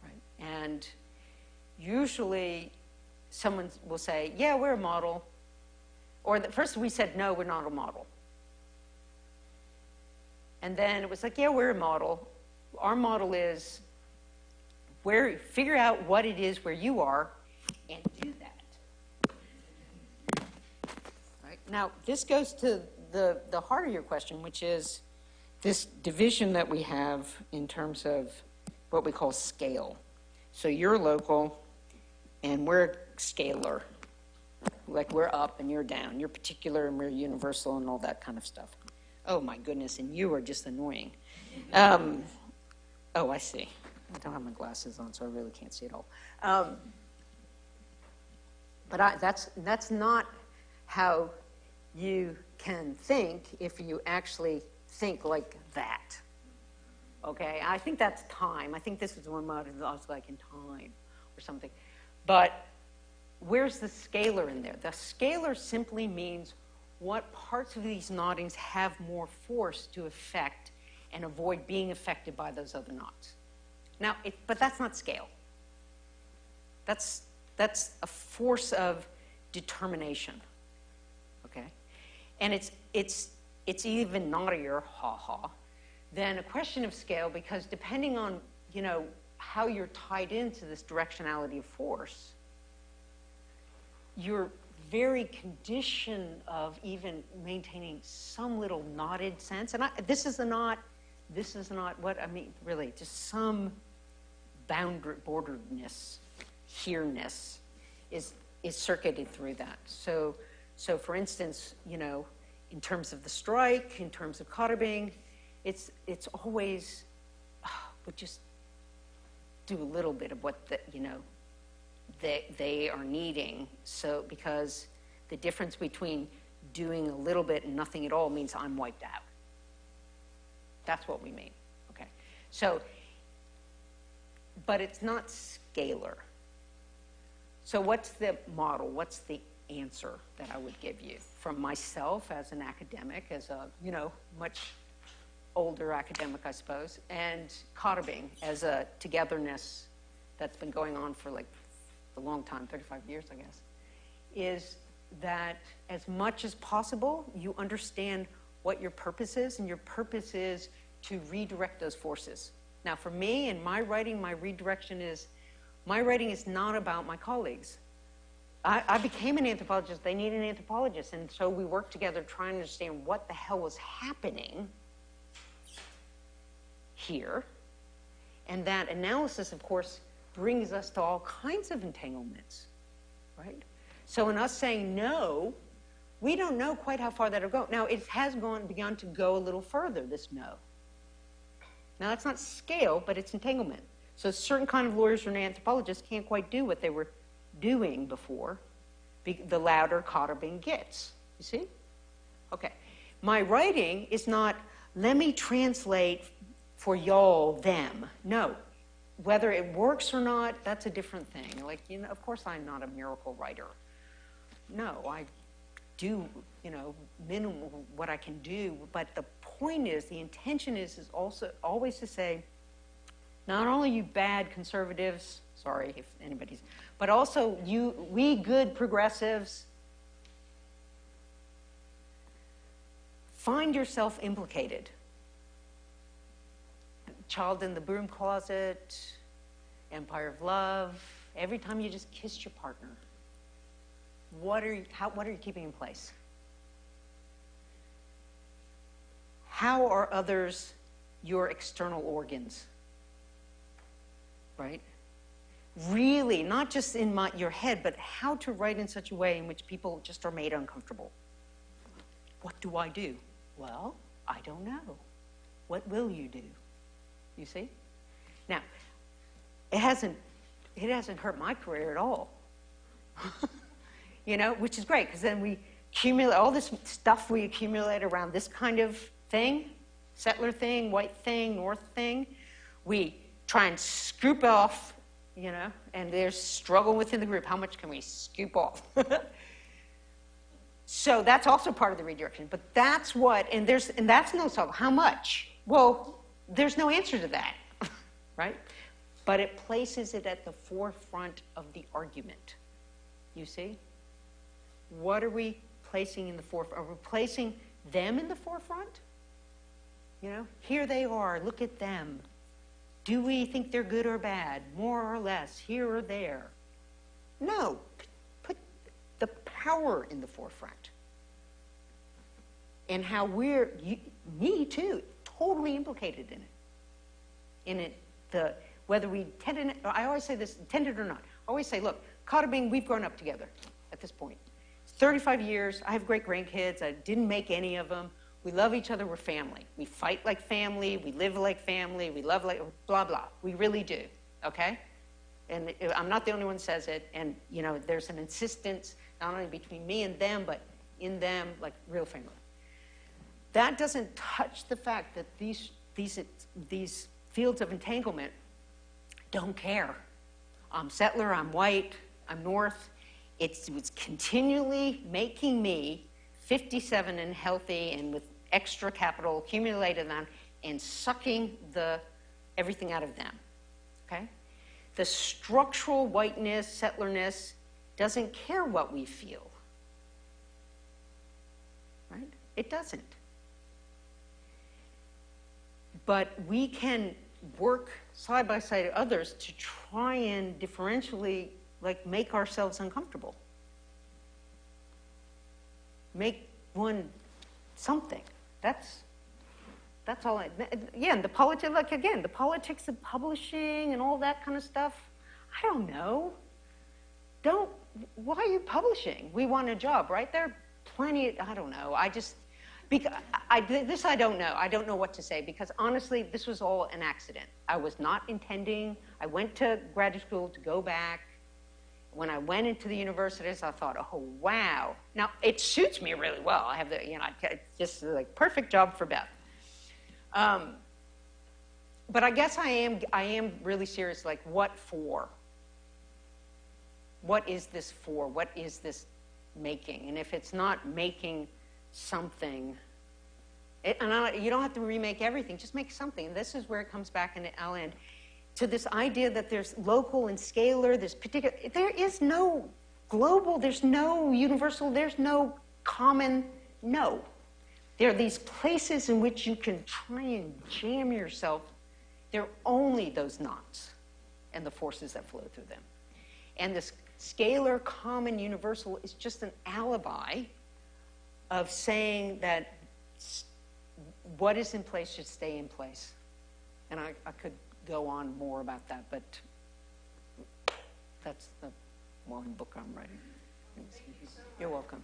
right? And usually someone will say, yeah, we're a model. Or first we said, no, we're not a model. And then it was like, yeah, we're a model. Our model is figure out what it is where you are and do that. Right? Now, this goes to the heart of your question, which is this division that we have in terms of what we call scale. So you're local and we're scalar. Like, we're up and you're down. You're particular and we're universal and all that kind of stuff. Oh, my goodness, and you are just annoying. Oh, I see. I don't have my glasses on, so I really can't see it all. But that's not how you can think if you actually think like that. Okay? I think that's time. I think this is one model I was like in time or something. But where's the scalar in there? The scalar simply means what parts of these knottings have more force to affect and avoid being affected by those other knots. Now, but that's not scale. That's a force of determination, okay? And it's even knottier, than a question of scale, because depending on, you know, how you're tied into this directionality of force, you're very condition of even maintaining some little knotted sense. And this is not what I mean, really, just some borderedness, here-ness is circuited through that. So for instance, you know, in terms of the strike, in terms of Karrabing, it's always, we'll just do a little bit of what they are needing. So, because the difference between doing a little bit and nothing at all means I'm wiped out. That's what we mean, okay? So, but it's not scalar. So what's the model? What's the answer that I would give you from myself as an academic, as a, you know, much older academic, I suppose, and Karrabing as a togetherness that's been going on for like a long time, 35 years, I guess, is that as much as possible, you understand what your purpose is, and your purpose is to redirect those forces. Now, for me, in my writing, my redirection is, my writing is not about my colleagues. I became an anthropologist. They need an anthropologist, and so we worked together trying to understand what the hell was happening here. And that analysis, of course, brings us to all kinds of entanglements, right? So in us saying no, we don't know quite how far that'll go. Now, it has begun to go a little further, this no. Now, that's not scale, but it's entanglement. So certain kind of lawyers or anthropologists can't quite do what they were doing before, the louder Kata Being gets. You see? Okay. My writing is not, let me translate for y'all, them. No. Whether it works or not, that's a different thing. Like, you know, of course I'm not a miracle writer. No, I do, you know, minimum what I can do. But the point is, the intention is also always to say, not only you bad conservatives, sorry if anybody's, but also we good progressives, find yourself implicated. Child in the Broom Closet, Empire of Love, every time you just kissed your partner. What are you keeping in place? How are others your external organs? Right? Really, not just in your head, but how to write in such a way in which people just are made uncomfortable. What do I do? Well, I don't know. What will you do? You see? Now, it hasn't hurt my career at all. You know, which is great, because then we accumulate all this stuff we accumulate around this kind of thing, settler thing, white thing, North thing. We try and scoop off, you know, and there's struggle within the group. How much can we scoop off? So that's also part of the redirection. But that's what, and that's no solve. How much? Well, there's no answer to that, right? But it places it at the forefront of the argument. You see? What are we placing in the forefront? Are we placing them in the forefront? You know, here they are, look at them. Do we think they're good or bad, more or less, here or there? No, put the power in the forefront. And how me too, totally implicated in it. Whether we intended it, I always say this, intended or not. I always say, look, Kata Being, we've grown up together at this point. 35 years, I have great grandkids, I didn't make any of them. We love each other, we're family. We fight like family, we live like family, we love like, blah, blah. We really do, okay? And I'm not the only one who says it, and you know, there's an insistence, not only between me and them, but in them, like real family. That doesn't touch the fact that these fields of entanglement don't care. I'm settler, I'm white, I'm North. It was continually making me 57 and healthy and with extra capital accumulated on and sucking everything out of them, okay? The structural whiteness, settlerness, doesn't care what we feel, right? It doesn't. But we can work side by side with others to try and differentially, like, make ourselves uncomfortable. Make one something. That's all. Yeah, and the politics, like again, the politics of publishing and all that kind of stuff. I don't know. Why are you publishing? We want a job, right? There are plenty. I don't know. This I don't know. I don't know what to say because honestly, this was all an accident. I was not intending. I went to graduate school to go back. When I went into the universities, I thought, oh, wow. Now, it suits me really well. I have it's just like perfect job for Beth. But I guess I am really serious, like, what for? What is this for? What is this making? And if it's not making something, you don't have to remake everything, just make something. And this is where it comes back, and I'll end, to this idea that there's local and scalar, there is no global, there's no universal, there's no common, no. There are these places in which you can try and jam yourself. There are only those knots and the forces that flow through them. And this scalar, common, universal is just an alibi of saying that what is in place should stay in place. And I could go on more about that, but that's the one book I'm writing. You're welcome.